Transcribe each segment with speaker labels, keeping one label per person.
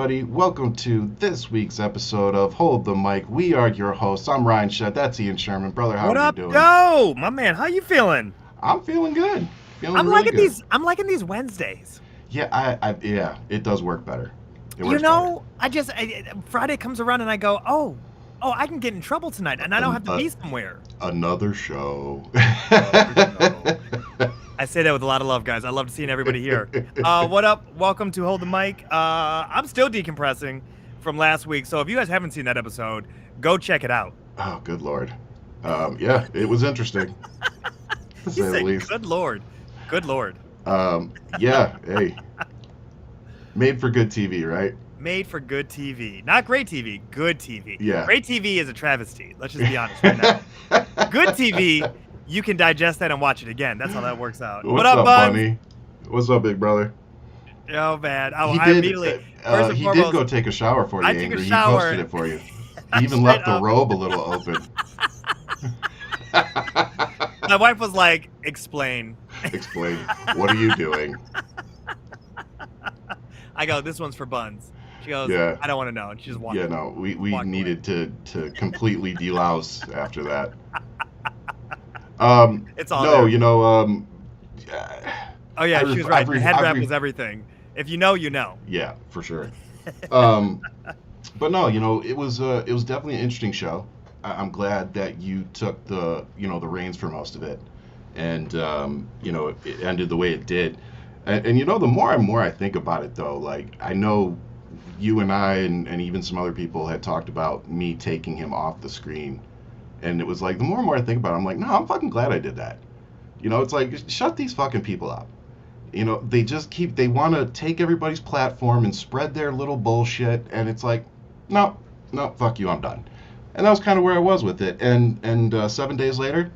Speaker 1: everybody? Welcome to this week's episode of Hold the Mic. We are your hosts. I'm Ryan Shead. That's Ian Sherman. Brother, how
Speaker 2: What
Speaker 1: are you
Speaker 2: up,
Speaker 1: doing?
Speaker 2: yo, my man? How you feeling?
Speaker 1: I'm feeling good. Feeling
Speaker 2: I'm
Speaker 1: really
Speaker 2: liking
Speaker 1: good.
Speaker 2: these. I'm liking these Wednesdays.
Speaker 1: Yeah, it does work better. It
Speaker 2: You
Speaker 1: works better.
Speaker 2: know, Friday comes around and I go, oh, I can get in trouble tonight, and I don't have to be somewhere.
Speaker 1: Another show.
Speaker 2: I say that with a lot of love, guys. I love seeing everybody here. What up? Welcome to Hold the Mic. I'm still decompressing from last week, so if you guys haven't seen that episode, go check it out.
Speaker 1: Oh, good Lord. Yeah, it was interesting. To say the least.
Speaker 2: Good Lord. Good Lord.
Speaker 1: Yeah, hey. Made for good TV, right?
Speaker 2: Made for good TV. Not great TV, good TV.
Speaker 1: Yeah.
Speaker 2: Great TV is a travesty. Let's just be honest right now. Good TV, you can digest that and watch it again. That's how that works out.
Speaker 1: What's
Speaker 2: What up, bud?
Speaker 1: Bunny? What's up, big brother?
Speaker 2: Oh, man.
Speaker 1: He did go take a shower for you,
Speaker 2: I took a
Speaker 1: Angry.
Speaker 2: shower.
Speaker 1: He posted it for you. He even left the robe a little open.
Speaker 2: My wife was like, explain.
Speaker 1: Explain. What are you doing?
Speaker 2: I go, this one's for buns. She goes,
Speaker 1: Yeah.
Speaker 2: I don't want to know. And she just walked.
Speaker 1: Yeah, no, we
Speaker 2: walked
Speaker 1: needed to completely delouse after that.
Speaker 2: It's all
Speaker 1: no,
Speaker 2: there.
Speaker 1: you know,
Speaker 2: Oh, yeah, she was right. The head wrap
Speaker 1: I've
Speaker 2: was everything. If you know, you know.
Speaker 1: Yeah, for sure. But no, you know, it was definitely an interesting show. I'm glad that you took the reins for most of it, and it ended the way it did. And you know, the more and more I think about it, though, like I know you and I and even some other people had talked about me taking him off the screen, and it was like the more and more I think about it, I'm like, no, I'm fucking glad I did that. You know, it's like shut these fucking people up. You know, they want to take everybody's platform and spread their little bullshit, and it's like, no, fuck you, I'm done. And that was kind of where I was with it. And 7 days later,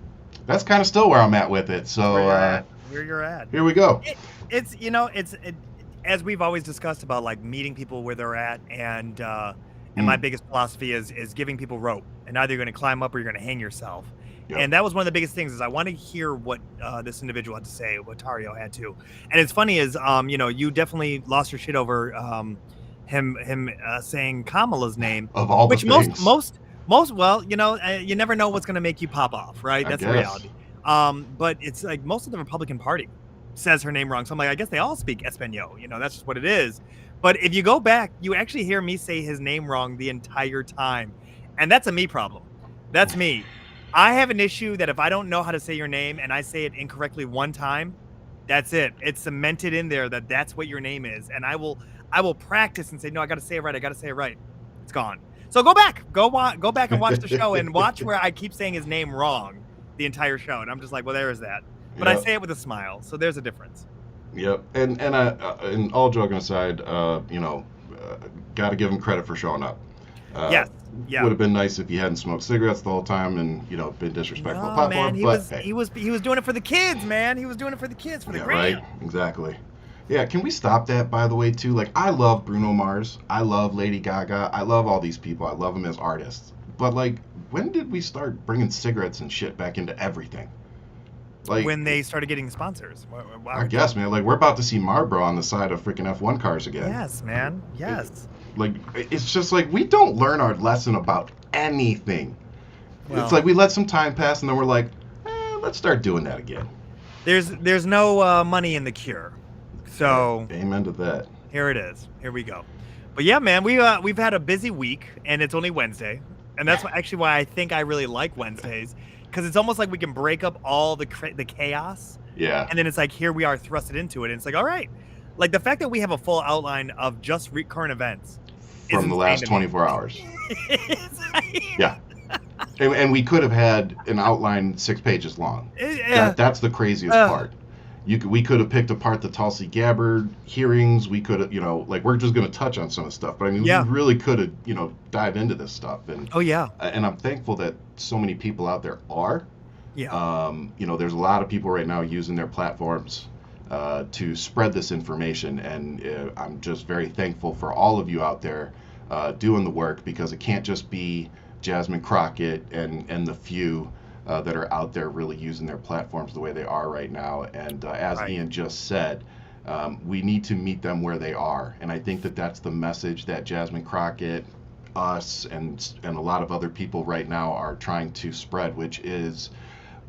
Speaker 1: that's kind of still where I'm at with it. So
Speaker 2: where you're at.
Speaker 1: Here we go.
Speaker 2: It's as we've always discussed about like meeting people where they're at, and my biggest philosophy is giving people rope, and either you're going to climb up or you're going to hang yourself. Yep. And that was one of the biggest things is I want to hear what this individual had to say, what Tarrio had to. And it's funny is you definitely lost your shit over him saying Kamala's name
Speaker 1: of all the things.
Speaker 2: Most well, you never know what's going to make you pop off, right? That's the reality. But it's like most of the Republican Party says her name wrong. So I'm like, I guess they all speak Espanol. That's just what it is. But if you go back, you actually hear me say his name wrong the entire time. And that's a me problem. That's me. I have an issue that if I don't know how to say your name and I say it incorrectly one time, that's it. It's cemented in there that that's what your name is. And I will practice and say, no, I got to say it right. I got to say it right. It's gone. So go back and watch the show and watch where I keep saying his name wrong the entire show. And I'm just like, well, there is that. But I say it with a smile. So there's a difference.
Speaker 1: Yep. And all joking aside, got to give him credit for showing up.
Speaker 2: Yes. Yeah.
Speaker 1: Would have been nice if he hadn't smoked cigarettes the whole time and been disrespectful to platform.
Speaker 2: Man, he was doing it for the kids, man. He was doing it for the kids, for the grand.
Speaker 1: Right. Exactly. Yeah. Can we stop that, by the way, too? Like, I love Bruno Mars. I love Lady Gaga. I love all these people. I love them as artists. But like, when did we start bringing cigarettes and shit back into everything? Like
Speaker 2: when they started getting sponsors.
Speaker 1: I guess, man. Like, we're about to see Marlboro on the side of freaking F1 cars again.
Speaker 2: Yes, man. Yes.
Speaker 1: It's just like we don't learn our lesson about anything. Well, it's like we let some time pass and then we're like, let's start doing that again.
Speaker 2: There's no money in the cure. So
Speaker 1: amen to that.
Speaker 2: Here it is. Here we go. But yeah, man, we've had a busy week and it's only Wednesday. And that's actually why I think I really like Wednesdays. Because it's almost like we can break up all the chaos.
Speaker 1: Yeah.
Speaker 2: And then it's like, here we are thrusted into it. And it's like, all right. Like the fact that we have a full outline of just current events.
Speaker 1: From the last 24 hours. Yeah. And we could have had an outline 6 pages long. That's the craziest part. We could have picked apart the Tulsi Gabbard hearings. We could have, we're just going to touch on some of the stuff. But I mean, we really could have, dive into this stuff. And and I'm thankful that so many people out there are.
Speaker 2: Yeah.
Speaker 1: There's a lot of people right now using their platforms to spread this information. And I'm just very thankful for all of you out there doing the work, because it can't just be Jasmine, Crockett, and the few that are out there really using their platforms the way they are right now. And as Ian just said, We need to meet them where they are, and I think that that's the message that Jasmine Crockett, us, and a lot of other people right now are trying to spread, which is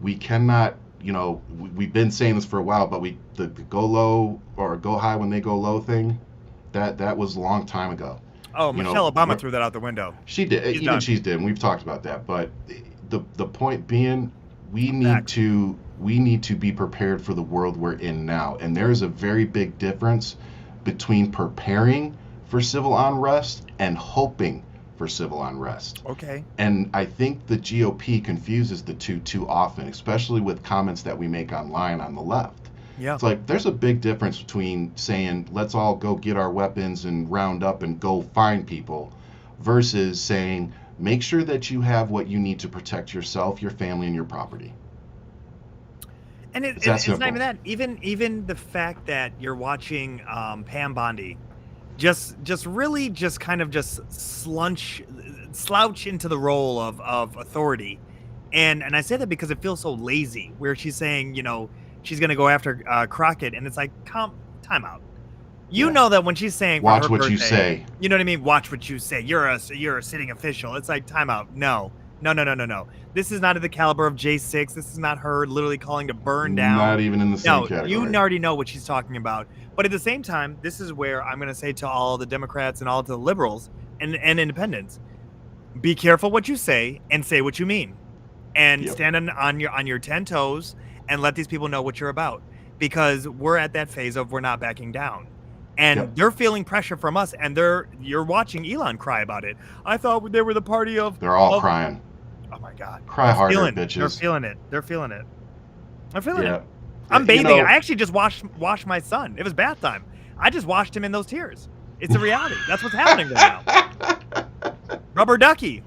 Speaker 1: we cannot, we've been saying this for a while, but the go low or go high when they go low thing, that was a long time ago.
Speaker 2: Oh, Michelle Obama threw that out the window.
Speaker 1: She did.
Speaker 2: She's
Speaker 1: Even
Speaker 2: done.
Speaker 1: she's did. And we've talked about that. But the point being, we need to be prepared for the world we're in now. And there is a very big difference between preparing for civil unrest and hoping for civil unrest.
Speaker 2: Okay.
Speaker 1: And I think the GOP confuses the two too often, especially with comments that we make online on the left.
Speaker 2: Yeah.
Speaker 1: It's like there's a big difference between saying let's all go get our weapons and round up and go find people versus saying make sure that you have what you need to protect yourself, your family, and your property.
Speaker 2: And it's not even that. Even the fact that you're watching Pam Bondi just really just kind of just slouch into the role of authority. And I say that because it feels so lazy, where she's saying, she's going to go after Crockett, and it's like, time out. You know that when she's saying,
Speaker 1: watch what you say.
Speaker 2: You know what I mean? Watch what you say. You're a sitting official. It's like, time out. No. This is not of the caliber of J6. This is not her literally calling to burn down.
Speaker 1: Not even in the same category.
Speaker 2: You already know what she's talking about. But at the same time, this is where I'm going to say to all the Democrats and all to the liberals and independents, be careful what you say and say what you mean. And stand on your 10 toes and let these people know what you're about, because we're at that phase of we're not backing down, and they're feeling pressure from us, and you're watching Elon cry about it. I thought they were the party of.
Speaker 1: They're all crying.
Speaker 2: Oh my God!
Speaker 1: Cry harder, bitches.
Speaker 2: They're feeling it. They're feeling it.
Speaker 1: Yeah.
Speaker 2: I'm bathing. I actually just washed my son. It was bath time. I just washed him in those tears. It's a reality. That's what's happening right now. Rubber ducky.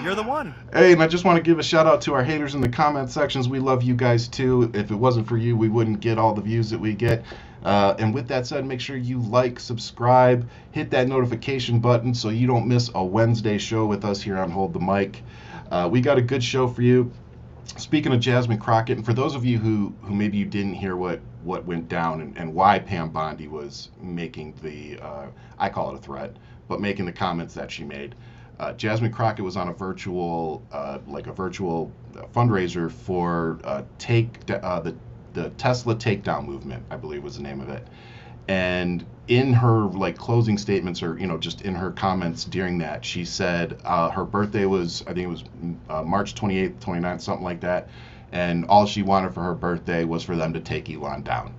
Speaker 2: You're the one.
Speaker 1: Hey, and I just want to give a shout out to our haters in the comment sections. We love you guys too. If it wasn't for you, we wouldn't get all the views that we get. And with that said, make sure you like, subscribe, hit that notification button so you don't miss a Wednesday show with us here on Hold the Mic. We got a good show for you. Speaking of Jasmine Crockett, and for those of you who maybe you didn't hear what went down and why Pam Bondi was making I call it a threat, but making the comments that she made. Jasmine Crockett was on a virtual fundraiser for the Tesla takedown movement, I believe was the name of it. And in her closing statements, or just in her comments during that, she said her birthday was, I think it was March 28th, 29th, something like that, and all she wanted for her birthday was for them to take Elon down.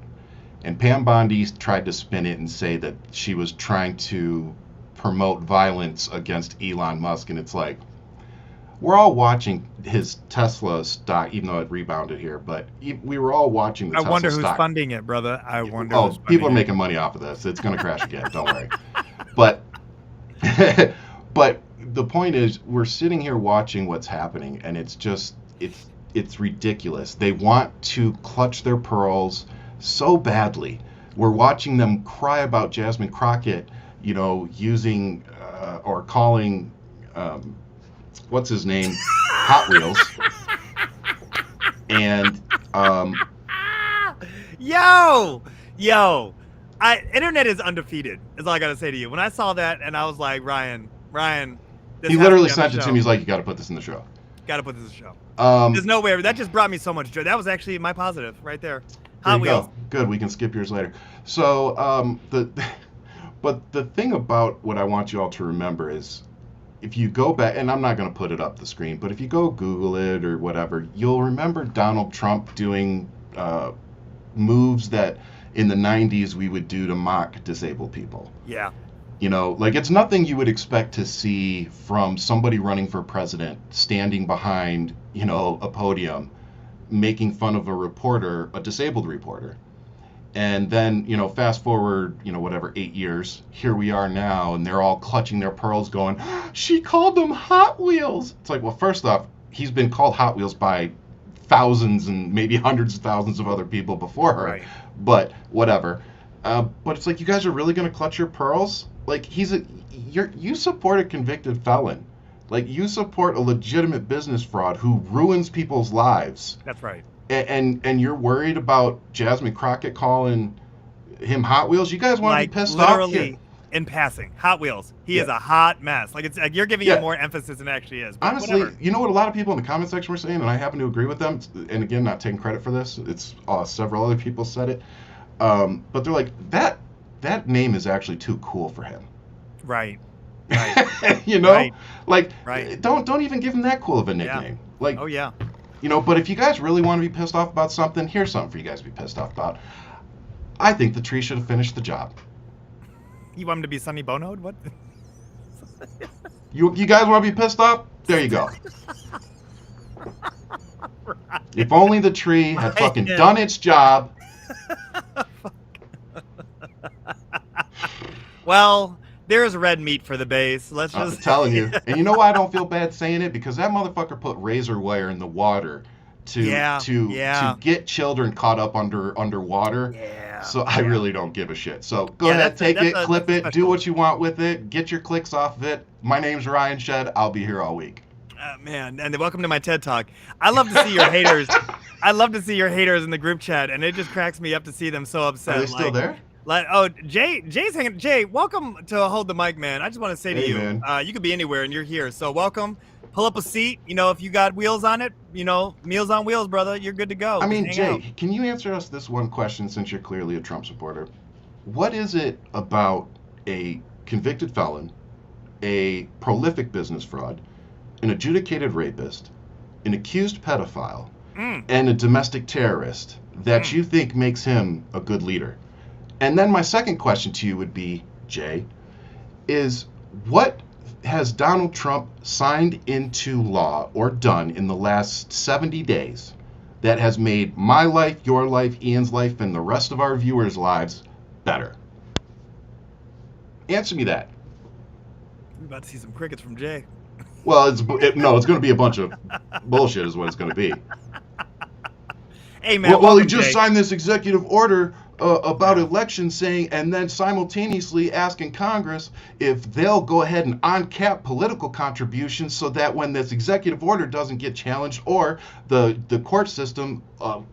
Speaker 1: And Pam Bondi tried to spin it and say that she was trying to promote violence against Elon Musk, and it's like, we're all watching his Tesla stock, even though it rebounded here, but we were all watching the Tesla stock.
Speaker 2: I wonder who's funding it, brother. I wonder.
Speaker 1: Oh, people are making money off of this. It's going to crash again. Don't worry. But the point is, we're sitting here watching what's happening, and it's just, it's ridiculous. They want to clutch their pearls so badly. We're watching them cry about Jasmine Crockett, using or calling, what's his name, Hot Wheels. And
Speaker 2: internet is undefeated, is all I gotta say to you. When I saw that, and I was like, Ryan,
Speaker 1: he literally sent it to me. He's like, you got to put this in the show.
Speaker 2: Gotta put this in the show. There's no way. That just brought me so much joy. That was actually my positive right there. Hot Wheels.
Speaker 1: Good. We can skip yours later. So but the thing about what I want you all to remember is, if you go back, and I'm not going to put it up the screen, but if you go Google it or whatever, you'll remember Donald Trump doing moves that in the 90s we would do to mock disabled people.
Speaker 2: Yeah.
Speaker 1: It's nothing you would expect to see from somebody running for president, standing behind, a podium, making fun of a disabled reporter. And then, fast forward, 8 years, here we are now, and they're all clutching their pearls going, she called them Hot Wheels. It's like, well, first off, he's been called Hot Wheels by thousands and maybe hundreds of thousands of other people before her. Right. But whatever. But it's like, you guys are really going to clutch your pearls? You support a convicted felon. You support a legitimate business fraud who ruins people's lives.
Speaker 2: That's right.
Speaker 1: And you're worried about Jasmine Crockett calling Him Hot Wheels. You guys want to
Speaker 2: like
Speaker 1: be pissed
Speaker 2: literally
Speaker 1: off?
Speaker 2: in passing. Hot Wheels. He is a hot mess. Like it's like you're giving it more emphasis than it actually is. But
Speaker 1: honestly,
Speaker 2: whatever.
Speaker 1: you know what a lot of people in the comment section were saying, and I happen to agree with them. And again, not taking credit for this. It's several other people said it. But they're like, that name is actually too cool for him.
Speaker 2: Right.
Speaker 1: You know,
Speaker 2: right.
Speaker 1: like
Speaker 2: right.
Speaker 1: don't even give him that cool of a nickname. Like,
Speaker 2: oh yeah.
Speaker 1: You know, but if you guys really want to be pissed off about something, here's something for you guys to be pissed off about. I think the tree should have finished the job.
Speaker 2: You want him to be Sonny Bonoed? What?
Speaker 1: You guys want to be pissed off? There you go. Right. If only the tree had fucking done its job.
Speaker 2: Well, there's red meat for the base. Let's just...
Speaker 1: I'm telling you. And you know why I don't feel bad saying it? Because that motherfucker put razor wire in the water to get children caught up underwater.
Speaker 2: Yeah.
Speaker 1: So I really don't give a shit. So go ahead, take it, clip it, do what you want with it, get your clicks off of it. My name's Ryan Shead. I'll be here all week.
Speaker 2: Man, and welcome to my TED Talk. I love to see your haters. I love to see your haters in the group chat, and it just cracks me up to see them so upset.
Speaker 1: Are they still there?
Speaker 2: Like, Jay's hanging. Jay, welcome to Hold the Mic, man. I just want to say to you, you could be anywhere and you're here. So welcome. Pull up a seat. You know, if you got wheels on it, you know, meals on wheels, brother, you're good to go.
Speaker 1: I mean, Jay, can you answer us this one question since you're clearly a Trump supporter? What is it about a convicted felon, a prolific business fraud, an adjudicated rapist, an accused pedophile, and a domestic terrorist that you think makes him a good leader? And then my second question to you would be, Jay, is what has Donald Trump signed into law or done in the last 70 days that has made my life, your life, Ian's life, and the rest of our viewers' lives better? Answer me that.
Speaker 2: I'm about to see some crickets from Jay.
Speaker 1: Well, it's going to be a bunch of bullshit is what it's going to be.
Speaker 2: Hey, man.
Speaker 1: Well, he just signed this executive order about elections saying, and then simultaneously asking Congress if they'll go ahead and uncap political contributions so that when this executive order doesn't get challenged or the court system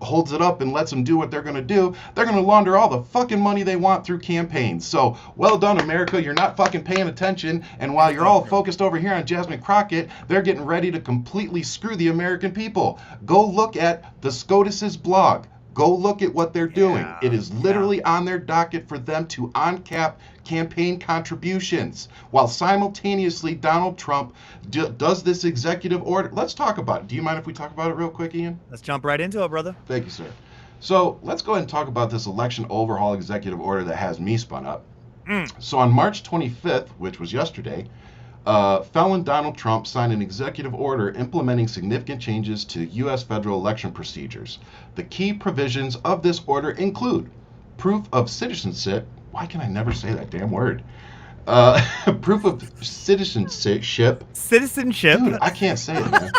Speaker 1: holds it up and lets them do what they're going to do, they're going to launder all the fucking money they want through campaigns. So, well done, America. You're not fucking paying attention. And while you're all focused over here on Jasmine Crockett, they're getting ready to completely screw the American people. Go look at the SCOTUS's blog. Go look at what they're doing. It is literally on their docket for them to uncap campaign contributions while simultaneously Donald Trump does this executive order. Let's talk about it. Do you mind if we talk about it real quick, Ian?
Speaker 2: Let's jump right into it, brother.
Speaker 1: Thank you, sir. So let's go ahead and talk about this election overhaul executive order that has me spun up. So on March 25th, which was yesterday, felon Donald Trump signed an executive order implementing significant changes to U.S. federal election procedures. The key provisions of this order include proof of citizenship. Why can I never say that damn word? Proof of citizenship.
Speaker 2: Citizenship.
Speaker 1: Dude, I can't say it, man.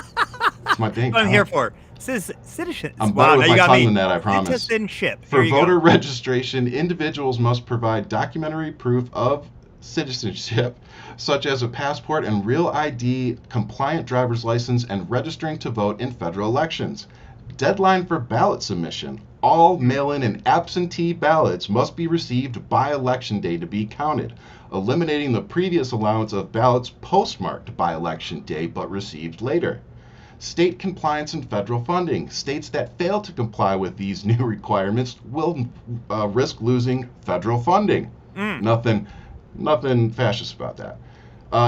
Speaker 1: It's my dang.
Speaker 2: What I'm here for. Citizenship.
Speaker 1: I'm better with my tongue than that, I promise.
Speaker 2: Citizenship.
Speaker 1: For voter registration, individuals must provide documentary proof of citizenship, such as a passport and real ID, compliant driver's license, and registering to vote in federal elections. Deadline for ballot submission. All mail-in and absentee ballots must be received by election day to be counted, eliminating the previous allowance of ballots postmarked by election day but received later. State compliance and federal funding. States that fail to comply with these new requirements will risk losing federal funding. Nothing fascist about that.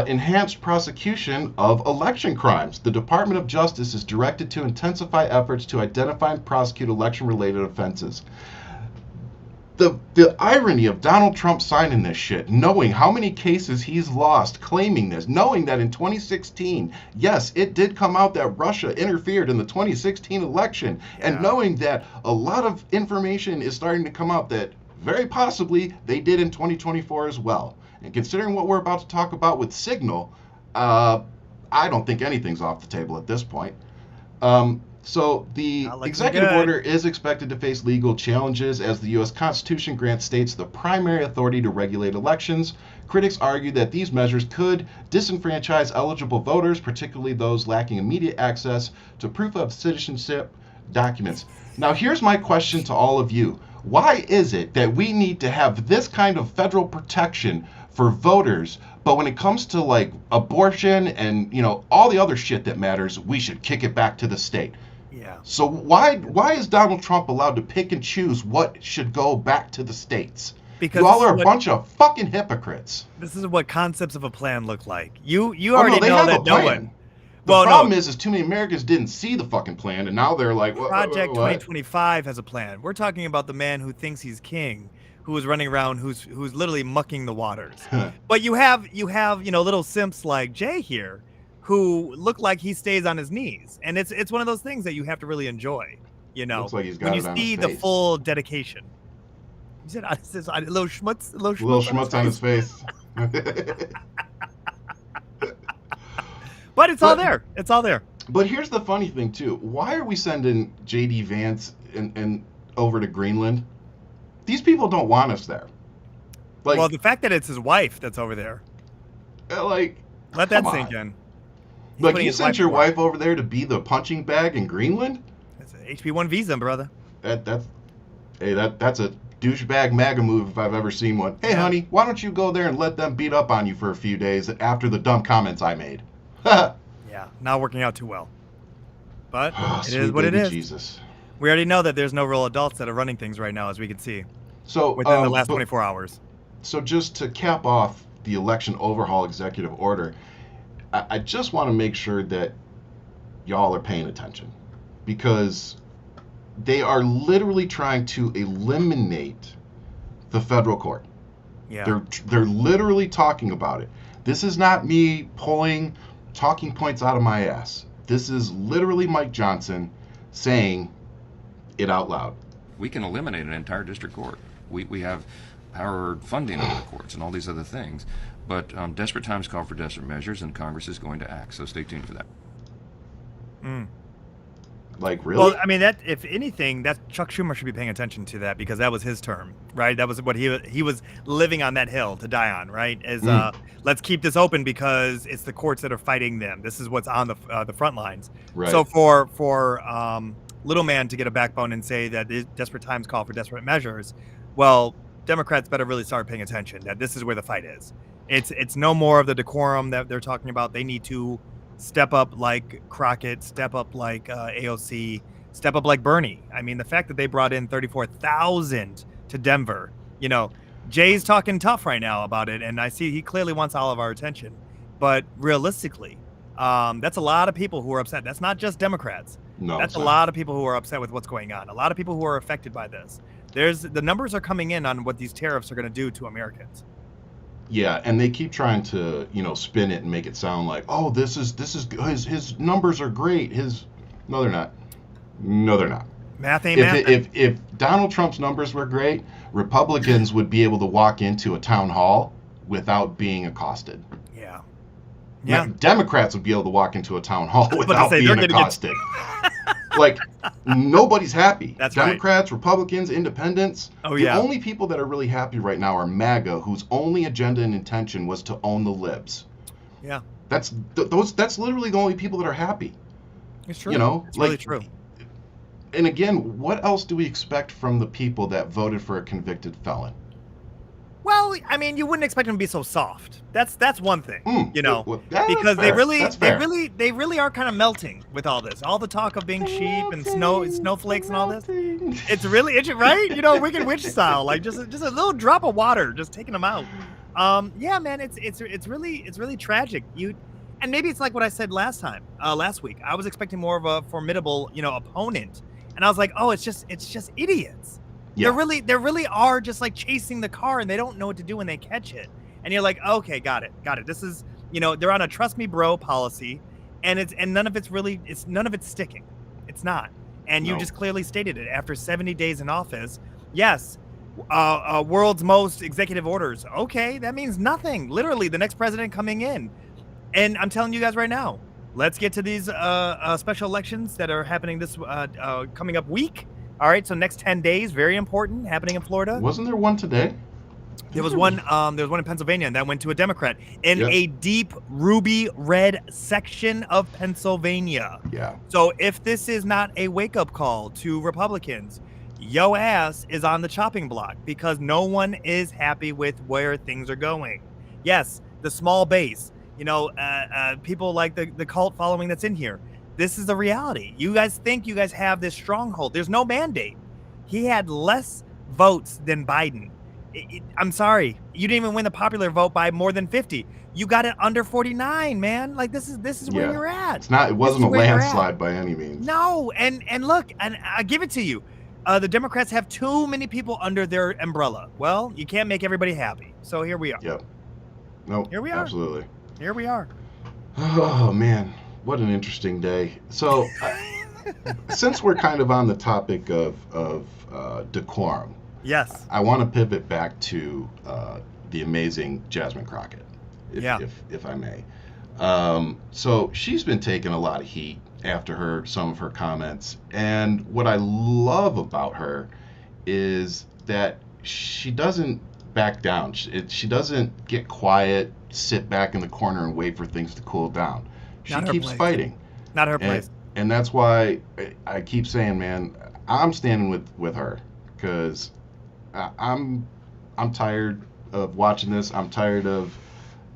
Speaker 1: Enhanced prosecution of election crimes. The Department of Justice is directed to intensify efforts to identify and prosecute election-related offenses. The irony of Donald Trump signing this shit, knowing how many cases he's lost, claiming this, knowing that in 2016, yes, it did come out that Russia interfered in the 2016 election, and knowing that a lot of information is starting to come out that very possibly they did in 2024 as well. And considering what we're about to talk about with Signal, I don't think anything's off the table at this point. So the executive order is expected to face legal challenges as the U.S. Constitution grants states the primary authority to regulate elections. Critics argue that these measures could disenfranchise eligible voters, particularly those lacking immediate access to proof of citizenship documents. Now, here's my question to all of you. Why is it that we need to have this kind of federal protection for voters, but when it comes to like abortion and, you know, all the other shit that matters, we should kick it back to the state?
Speaker 2: Yeah.
Speaker 1: So why is Donald Trump allowed to pick and choose what should go back to the states?
Speaker 2: Because
Speaker 1: you all are a bunch of fucking hypocrites.
Speaker 2: This is what concepts of a plan look like. You already know that no one.
Speaker 1: The problem is too many Americans didn't see the fucking plan, and now they're like,
Speaker 2: Project 2025 has a plan. We're talking about the man who thinks he's king, who is running around, who's literally mucking the waters. But you have little simps like Jay here, who look like he stays on his knees, and it's one of those things that you have to really enjoy. You know,
Speaker 1: looks like he's got
Speaker 2: when you see the full dedication. You said a little schmutz
Speaker 1: on his face.
Speaker 2: But it's all there. It's all there.
Speaker 1: But here's the funny thing too. Why are we sending J.D. Vance and over to Greenland? These people don't want us there.
Speaker 2: Like, well, the fact that it's his wife that's over there.
Speaker 1: Like,
Speaker 2: let that sink in.
Speaker 1: Like, you sent your wife over there to be the punching bag in Greenland?
Speaker 2: That's an HP1 visa, brother.
Speaker 1: That's a douchebag MAGA move if I've ever seen one. Hey, honey, why don't you go there and let them beat up on you for a few days after the dumb comments I made?
Speaker 2: Yeah, not working out too well. But it is what it is.
Speaker 1: Jesus.
Speaker 2: We already know that there's no real adults that are running things right now, as we can see.
Speaker 1: So
Speaker 2: within the last 24 hours.
Speaker 1: So just to cap off the election overhaul executive order, I just want to make sure that y'all are paying attention, because they are literally trying to eliminate the federal court.
Speaker 2: Yeah.
Speaker 1: They're literally talking about it. This is not me pulling talking points out of my ass. This is literally Mike Johnson saying it out loud.
Speaker 3: We can eliminate an entire district court. We have power funding over the courts and all these other things. But desperate times call for desperate measures, and Congress is going to act. So stay tuned for that.
Speaker 1: Like, really?
Speaker 2: Well, I mean, that if anything, that Chuck Schumer should be paying attention to that, because that was his term, right? That was what he was living on that hill to die on, right? Let's keep this open because it's the courts that are fighting them. This is what's on the front lines.
Speaker 1: Right.
Speaker 2: So for little man to get a backbone and say that desperate times call for desperate measures, well, Democrats better really start paying attention that this is where the fight is. It's no more of the decorum that they're talking about. They need to step up like Crockett, step up like AOC, step up like Bernie. I mean, the fact that they brought in 34,000 to Denver, you know, Jay's talking tough right now about it, and I see he clearly wants all of our attention. But realistically, that's a lot of people who are upset. That's not just Democrats.
Speaker 1: No,
Speaker 2: that's a lot of people who are upset with what's going on. A lot of people who are affected by this. The numbers are coming in on what these tariffs are going to do to Americans.
Speaker 1: Yeah, and they keep trying to, spin it and make it sound like, oh, this is his numbers are great. No, they're not. No, they're not.
Speaker 2: Math ain't math.
Speaker 1: If Donald Trump's numbers were great, Republicans would be able to walk into a town hall without being accosted.
Speaker 2: Yeah.
Speaker 1: Yeah. Democrats would be able to walk into a town hall without being accosted. Like, nobody's happy.
Speaker 2: That's
Speaker 1: Democrats, Republicans, Independents.
Speaker 2: Oh,
Speaker 1: the only people that are really happy right now are MAGA, whose only agenda and intention was to own the libs.
Speaker 2: Yeah.
Speaker 1: That's literally the only people that are happy.
Speaker 2: It's true. It's really true.
Speaker 1: And again, what else do we expect from the people that voted for a convicted felon?
Speaker 2: Well, I mean, you wouldn't expect them to be so soft. That's one thing, because
Speaker 1: they
Speaker 2: really are kind of melting with all this. All the talk of being sheep and snowflakes and all this. It's really right. Wicked Witch style, like just a little drop of water, just taking them out. Yeah, man, it's really tragic. And maybe it's like what I said last week. I was expecting more of a formidable, opponent, and I was like, oh, it's just idiots. Yeah. They really are just like chasing the car, and they don't know what to do when they catch it. And you're like, okay, got it. This is, they're on a trust me bro policy, and none of it's sticking. It's not. And you just clearly stated it after 70 days in office. Yes. World's most executive orders. Okay. That means nothing. Literally the next president coming in. And I'm telling you guys right now, let's get to these special elections that are happening this coming up week. All right, so next 10 days, very important, happening in Florida.
Speaker 1: Wasn't there one today?
Speaker 2: There was one in Pennsylvania, and that went to a Democrat in a deep ruby red section of Pennsylvania.
Speaker 1: Yeah.
Speaker 2: So if this is not a wake-up call to Republicans, yo ass is on the chopping block because no one is happy with where things are going. Yes, the small base, people like the cult following that's in here. This is the reality. You guys think you guys have this stronghold. There's no mandate. He had less votes than Biden. I'm sorry. You didn't even win the popular vote by more than 50. You got it under 49, man. Like this is where you're at.
Speaker 1: It wasn't a landslide by any means.
Speaker 2: No, and look, and I give it to you. The Democrats have too many people under their umbrella. Well, you can't make everybody happy. So here we are.
Speaker 1: Yep. No,
Speaker 2: here we are.
Speaker 1: Absolutely.
Speaker 2: Here we are.
Speaker 1: Oh man, what an interesting day. So since we're kind of on the topic of decorum,
Speaker 2: yes,
Speaker 1: I want to pivot back to the amazing Jasmine Crockett, if I may. So she's been taking a lot of heat after some of her comments, and what I love about her is that she doesn't back down. She doesn't get quiet, sit back in the corner and wait for things to cool down. She keeps fighting.
Speaker 2: Not her place.
Speaker 1: And that's why I keep saying, man, I'm standing with her, because I'm tired of watching this. I'm tired of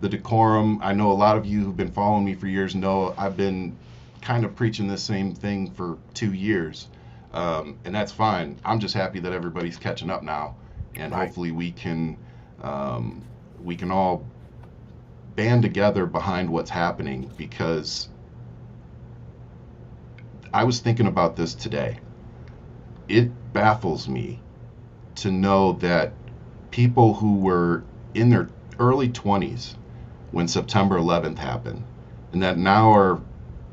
Speaker 1: the decorum. I know a lot of you who've been following me for years know I've been kind of preaching the same thing for 2 years, and that's fine. I'm just happy that everybody's catching up now, and hopefully we can all band together behind what's happening, because I was thinking about this today. It baffles me to know that people who were in their early 20s when September 11th happened, and that now are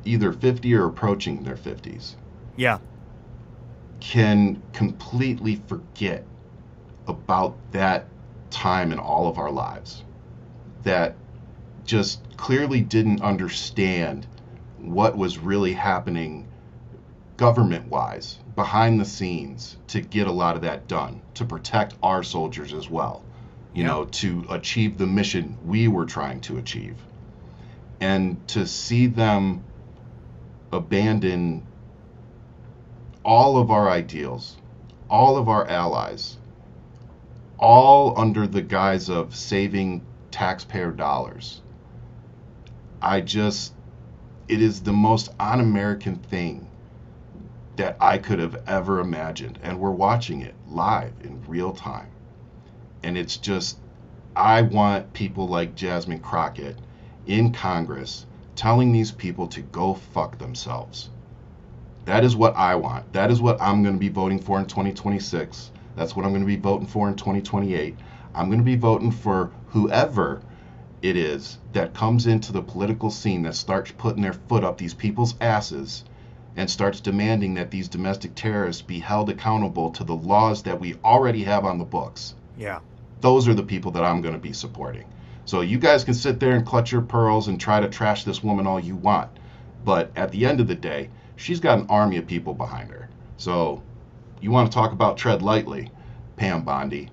Speaker 1: either 50 or approaching their 50s, can completely forget about that time in all of our lives, that just clearly didn't understand what was really happening government-wise behind the scenes to get a lot of that done, to protect our soldiers as well, to achieve the mission we were trying to achieve. And to see them abandon all of our ideals, all of our allies, all under the guise of saving taxpayer dollars. It is the most un-American thing that I could have ever imagined. And we're watching it live in real time. And it's just, I want people like Jasmine Crockett in Congress telling these people to go fuck themselves. That is what I want. That is what I'm going to be voting for in 2026. That's what I'm going to be voting for in 2028. I'm going to be voting for whoever it is that comes into the political scene that starts putting their foot up these people's asses and starts demanding that these domestic terrorists be held accountable to the laws that we already have on the books.
Speaker 2: Yeah.
Speaker 1: Those are the people that I'm going to be supporting. So you guys can sit there and clutch your pearls and try to trash this woman all you want. But at the end of the day, she's got an army of people behind her. So you want to talk about tread lightly, Pam Bondi,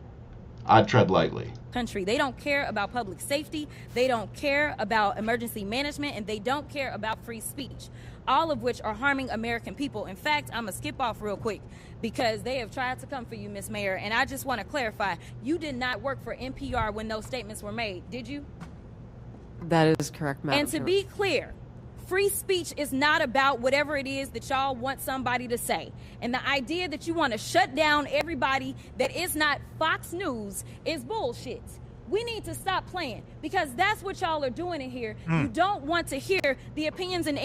Speaker 1: I'd tread lightly.
Speaker 4: Country. They don't care about public safety. They don't care about emergency management, and they don't care about free speech, all of which are harming American people. In fact, I'm going to skip off real quick because they have tried to come for you, Miss Mayor. And I just want to clarify, you did not work for NPR when those statements were made, did you?
Speaker 5: That is correct, Madam
Speaker 4: And to be clear, free speech is not about whatever it is that y'all want somebody to say. And the idea that you want to shut down everybody that is not Fox News is bullshit. We need to stop playing, because that's what y'all are doing in here. You don't want to hear the opinions of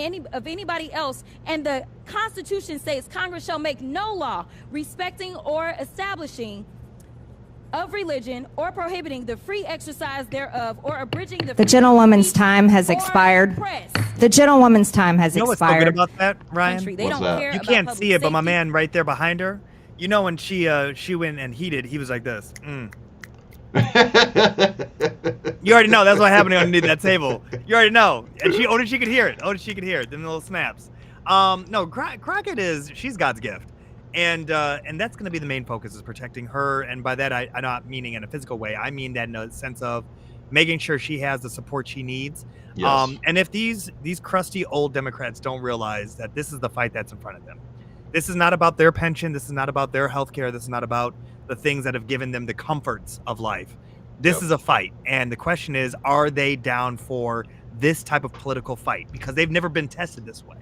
Speaker 4: anybody else. And the Constitution says Congress shall make no law respecting or establishing of religion or prohibiting the free exercise thereof or abridging the
Speaker 6: gentlewoman's time has expired. The gentlewoman's time has
Speaker 2: expired.
Speaker 6: What's
Speaker 2: so good about that, Ryan?
Speaker 4: Country. They don't care
Speaker 2: you
Speaker 4: about
Speaker 2: can't
Speaker 4: public
Speaker 2: see it, but my
Speaker 4: safety.
Speaker 2: man right there behind her, you know, when she went and heated, he was like this. You already know that's what happened underneath that table. You already know. And she could hear it. Them little snaps. No, Crockett she's God's gift. And that's going to be the main focus, is protecting her. And by that, I'm not meaning in a physical way. I mean that in a sense of making sure she has the support she needs.
Speaker 1: Yes.
Speaker 2: And if these crusty old Democrats don't realize that this is the fight that's in front of them, This is not about their pension. This is not about their health care. This is not about the things that have given them the comforts of life. This is a fight. And the question is, are they down for this type of political fight? Because they've never been tested this way.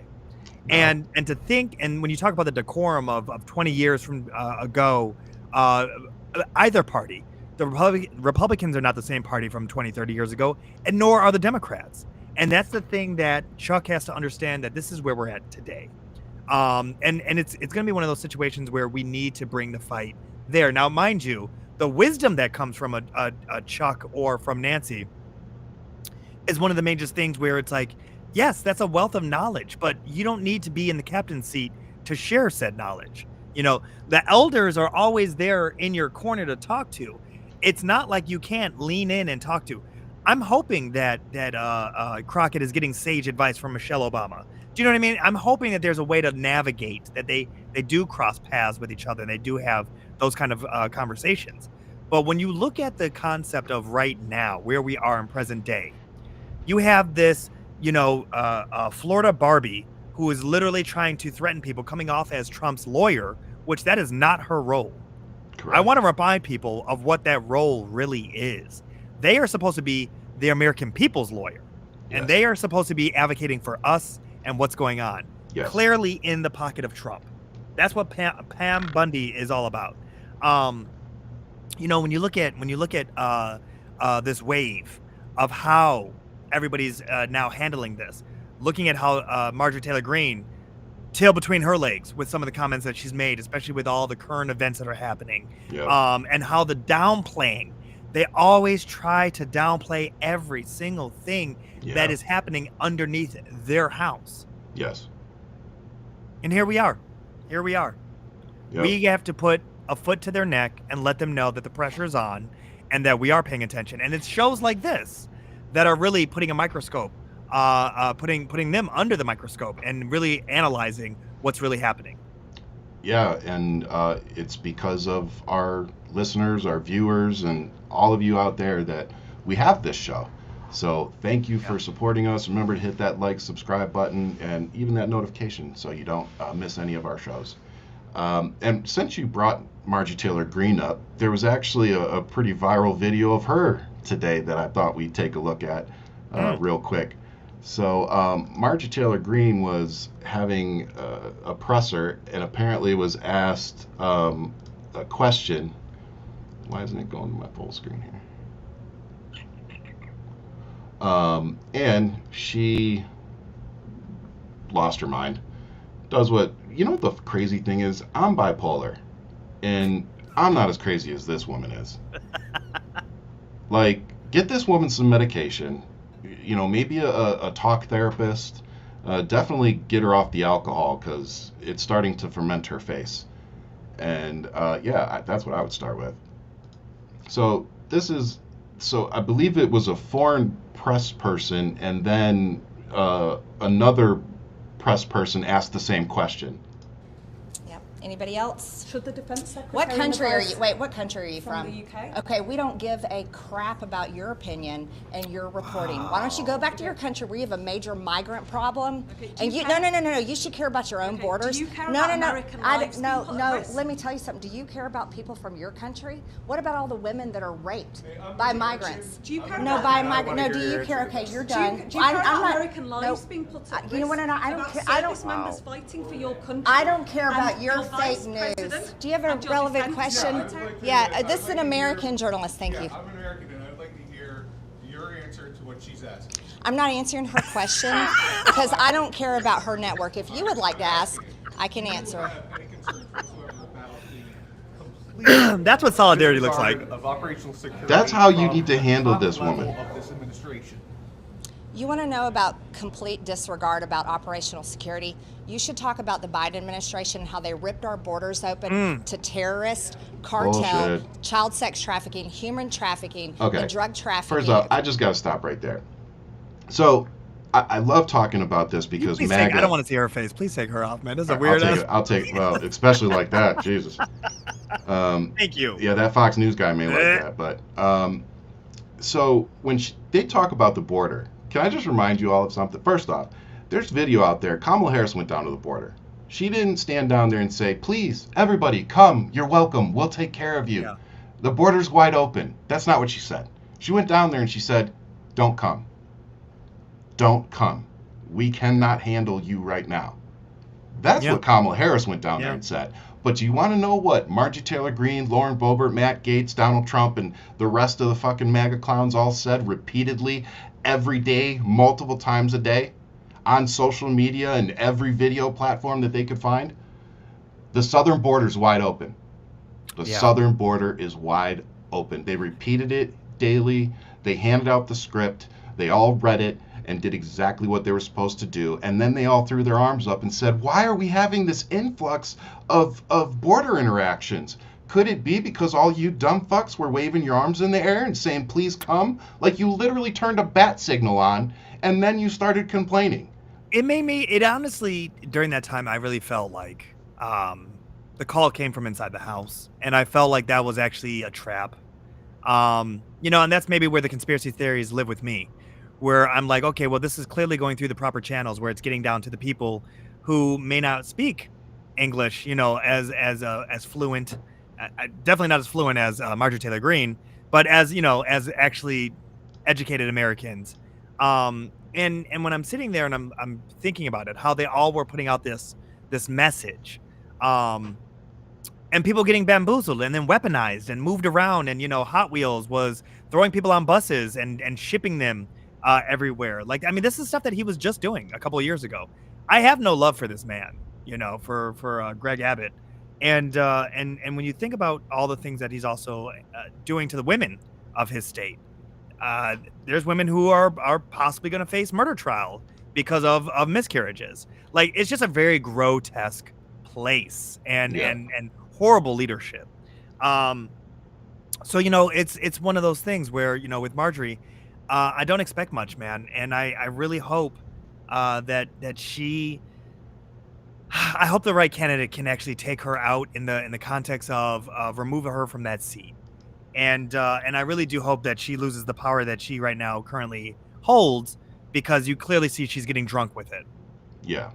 Speaker 2: No. And to think, and when you talk about the decorum of 20 years from ago, either party, the Republicans are not the same party from 20, 30 years ago, and nor are the Democrats. And that's the thing that Chuck has to understand, that this is where we're at today. And it's going to be one of those situations where we need to bring the fight there. Now, mind you, the wisdom that comes from a Chuck or from Nancy is one of the major things where it's like, yes, that's a wealth of knowledge, but you don't need to be in the captain's seat to share said knowledge. You know, the elders are always there in your corner to talk to. It's not like you can't lean in and talk to. I'm hoping that Crockett is getting sage advice from Michelle Obama. Do you know what I mean? I'm hoping that there's a way to navigate, that they do cross paths with each other, and they do have those kind of conversations. But when you look at the concept of right now, where we are in present day, you have this, Florida Barbie who is literally trying to threaten people, coming off as Trump's lawyer, which that is not her role. Correct. I want to remind people of what that role really is. They are supposed to be the American people's lawyer, and they are supposed to be advocating for us and what's going on. Yes. Clearly in the pocket of Trump. That's what Pam Bundy is all about. When you look at this wave of how everybody's now handling this, looking at how Marjorie Taylor Greene, tail between her legs with some of the comments that she's made, especially with all the current events that are happening, and how the downplaying, they always try to downplay every single thing that is happening underneath their house.
Speaker 1: Yes.
Speaker 2: And here we are. Yep. We have to put a foot to their neck and let them know that the pressure is on and that we are paying attention. And it's shows like this that are really putting a microscope, putting them under the microscope and really analyzing what's really happening.
Speaker 1: Yeah, and it's because of our listeners, our viewers, and all of you out there that we have this show. So thank you for supporting us. Remember to hit that like, subscribe button, and even that notification so you don't miss any of our shows. And since you brought Marjorie Taylor Greene up, there was actually a pretty viral video of her today that I thought we'd take a look at real quick. So Marjorie Taylor Greene was having a presser and apparently was asked a question. Why isn't it going to my full screen here? And she lost her mind. Does what, what the crazy thing is? I'm bipolar, and I'm not as crazy as this woman is. Like, get this woman some medication, maybe a talk therapist, definitely get her off the alcohol because it's starting to ferment her face. And that's what I would start with. So I believe it was a foreign press person, and then another press person asked the same question.
Speaker 7: Yep. Anybody else?
Speaker 8: Should the defense secretary?
Speaker 7: What country are you? Wait, what country are you from?
Speaker 8: The UK.
Speaker 7: Okay, we don't give a crap about your opinion and your reporting. Why don't you go back to your country where you have a major migrant problem?
Speaker 8: Okay,
Speaker 7: and no. You should care about your own borders.
Speaker 8: Do you care about American lives being put at risk?
Speaker 7: Let me tell you something. Do you care about people from your country? What about all the women that are raped by migrants?
Speaker 8: Do you care
Speaker 7: No,
Speaker 8: about
Speaker 7: by migrants. No, do you care? Okay, you're done.
Speaker 8: Do you care about American lives being put at risk?
Speaker 7: You know what? I don't care.
Speaker 8: Service members fighting for your country.
Speaker 7: I don't care about your fake
Speaker 8: vice
Speaker 7: news.
Speaker 8: president
Speaker 7: Do you have a
Speaker 8: and your
Speaker 7: relevant
Speaker 8: defense
Speaker 7: question?
Speaker 8: secretary?
Speaker 7: Yeah, this is an American journalist. Thank you.
Speaker 9: I'm an American, and I'd like to hear your answer to what she's asking.
Speaker 7: I'm not answering her question because I don't care about her network. If you would like to ask, I can answer.
Speaker 9: Any concerns whatsoever about the complete
Speaker 2: That's what solidarity looks like.
Speaker 9: of operational security?
Speaker 1: That's how you need to
Speaker 9: from
Speaker 1: handle
Speaker 9: the
Speaker 1: this
Speaker 9: top level
Speaker 1: woman.
Speaker 9: of this administration.
Speaker 7: You want to know about complete disregard about operational security? You should talk about the Biden administration and how they ripped our borders open to terrorists, cartel,
Speaker 1: Bullshit.
Speaker 7: child sex trafficking, human trafficking,
Speaker 1: Okay.
Speaker 7: and drug trafficking.
Speaker 1: First off, I just got to stop right there. So I love talking about this because
Speaker 2: Please
Speaker 1: MAGA.
Speaker 2: I don't want to see her face. Please take her off, man. This is a
Speaker 1: I'll
Speaker 2: weird
Speaker 1: take
Speaker 2: ass.
Speaker 1: it. I'll take well, especially like that. Jesus.
Speaker 2: Thank you.
Speaker 1: Yeah, that Fox News guy may like that, but so when they talk about the border, can I just remind you all of something? First off, there's video out there. Kamala Harris went down to the border. She didn't stand down there and say, please, everybody, come. You're welcome. We'll take care of you.
Speaker 2: Yeah.
Speaker 1: The border's wide open. That's not what she said. She went down there and she said, don't come. Don't come. We cannot handle you right now. That's what Kamala Harris went down there and said. But do you want to know what Marjorie Taylor Greene, Lauren Boebert, Matt Gaetz, Donald Trump, and the rest of the fucking MAGA clowns all said repeatedly, every day, multiple times a day, on social media and every video platform that they could find? The southern border's wide open. The southern border is wide open. They repeated it daily. They handed out the script. They all read it and did exactly what they were supposed to do. And then they all threw their arms up and said, why are we having this influx of border interactions? Could it be because all you dumb fucks were waving your arms in the air and saying, please come? Like, you literally turned a bat signal on and then you started complaining.
Speaker 2: It honestly, during that time, I really felt like the call came from inside the house. And I felt like that was actually a trap. And that's maybe where the conspiracy theories live with me, where I'm like, okay, well, this is clearly going through the proper channels where it's getting down to the people who may not speak English, as fluent, definitely not as fluent as Marjorie Taylor Greene, but as actually educated Americans. And when I'm sitting there and I'm thinking about it, how they all were putting out this message, and people getting bamboozled and then weaponized and moved around, and Hot Wheels was throwing people on buses and shipping them everywhere. This is stuff that he was just doing a couple of years ago. I have no love for this man, for Greg Abbott, and when you think about all the things that he's also doing to the women of his state, there's women who are possibly going to face murder trial because of miscarriages. Like, it's just a very grotesque place and horrible leadership. So it's one of those things where with Marjorie, I don't expect much, man, and I really hope that she. I hope the right candidate can actually take her out in the context of removing her from that seat, and I really do hope that she loses the power that she right now currently holds, because you clearly see she's getting drunk with it.
Speaker 1: Yeah.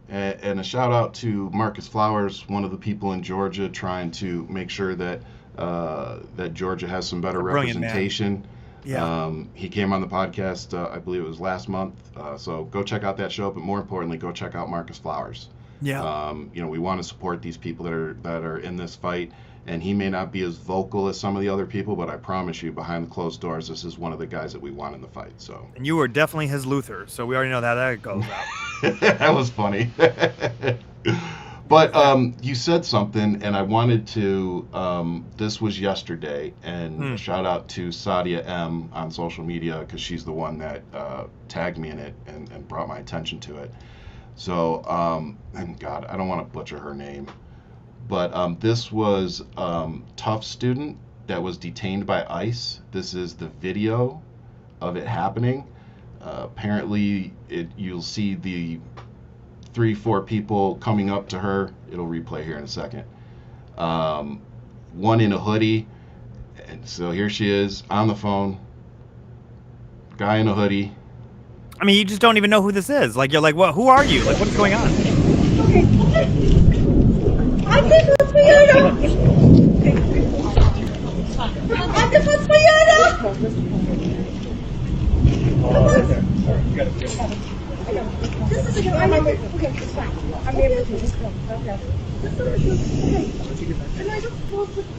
Speaker 1: And a shout out to Marcus Flowers, one of the people in Georgia trying to make sure that that Georgia has some better representation.
Speaker 2: Yeah.
Speaker 1: He came on the podcast, I believe it was last month. So go check out that show, but more importantly, go check out Marcus Flowers.
Speaker 2: Yeah.
Speaker 1: We want to support these people that are in this fight, and he may not be as vocal as some of the other people, but I promise you, behind the closed doors, this is one of the guys that we want in the fight. So. And
Speaker 2: you were definitely his Luther, so we already know how that goes out.
Speaker 1: That was funny. But you said something, and I wanted to, this was yesterday, and shout out to Sadia M on social media, because she's the one that tagged me in it and brought my attention to it. So, and God, I don't want to butcher her name, but this was Tough student that was detained by ICE. This is the video of it happening. Apparently, you'll see the 3-4 people coming up to her. It'll replay here in a second. One in a hoodie. And so here she is on the phone. Guy in a hoodie.
Speaker 2: I mean, you just don't even know who this is. Like, you're like, what? Who are you? Like, what's going on?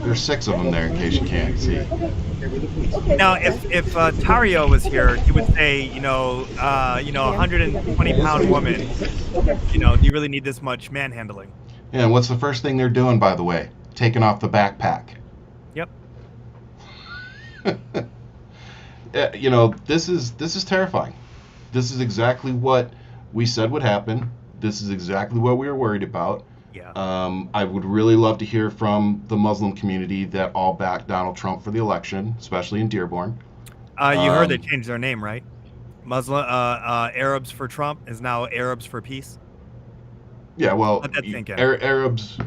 Speaker 1: There's 6 of them there, in case you can't see.
Speaker 2: Now, if Tarrio was here, he would say, 120-pound woman, do you really need this much manhandling?
Speaker 1: Yeah, and what's the first thing they're doing, by the way? Taking off the backpack.
Speaker 2: Yep.
Speaker 1: This is terrifying. This is exactly what we said would happen. This is exactly what we were worried about.
Speaker 2: Yeah.
Speaker 1: I would really love to hear from the Muslim community that all backed Donald Trump for the election, especially in Dearborn.
Speaker 2: You heard they changed their name, right? Muslim Arabs for Trump is now Arabs for peace.
Speaker 1: Yeah, well,
Speaker 2: Let that sink in.
Speaker 1: Arabs.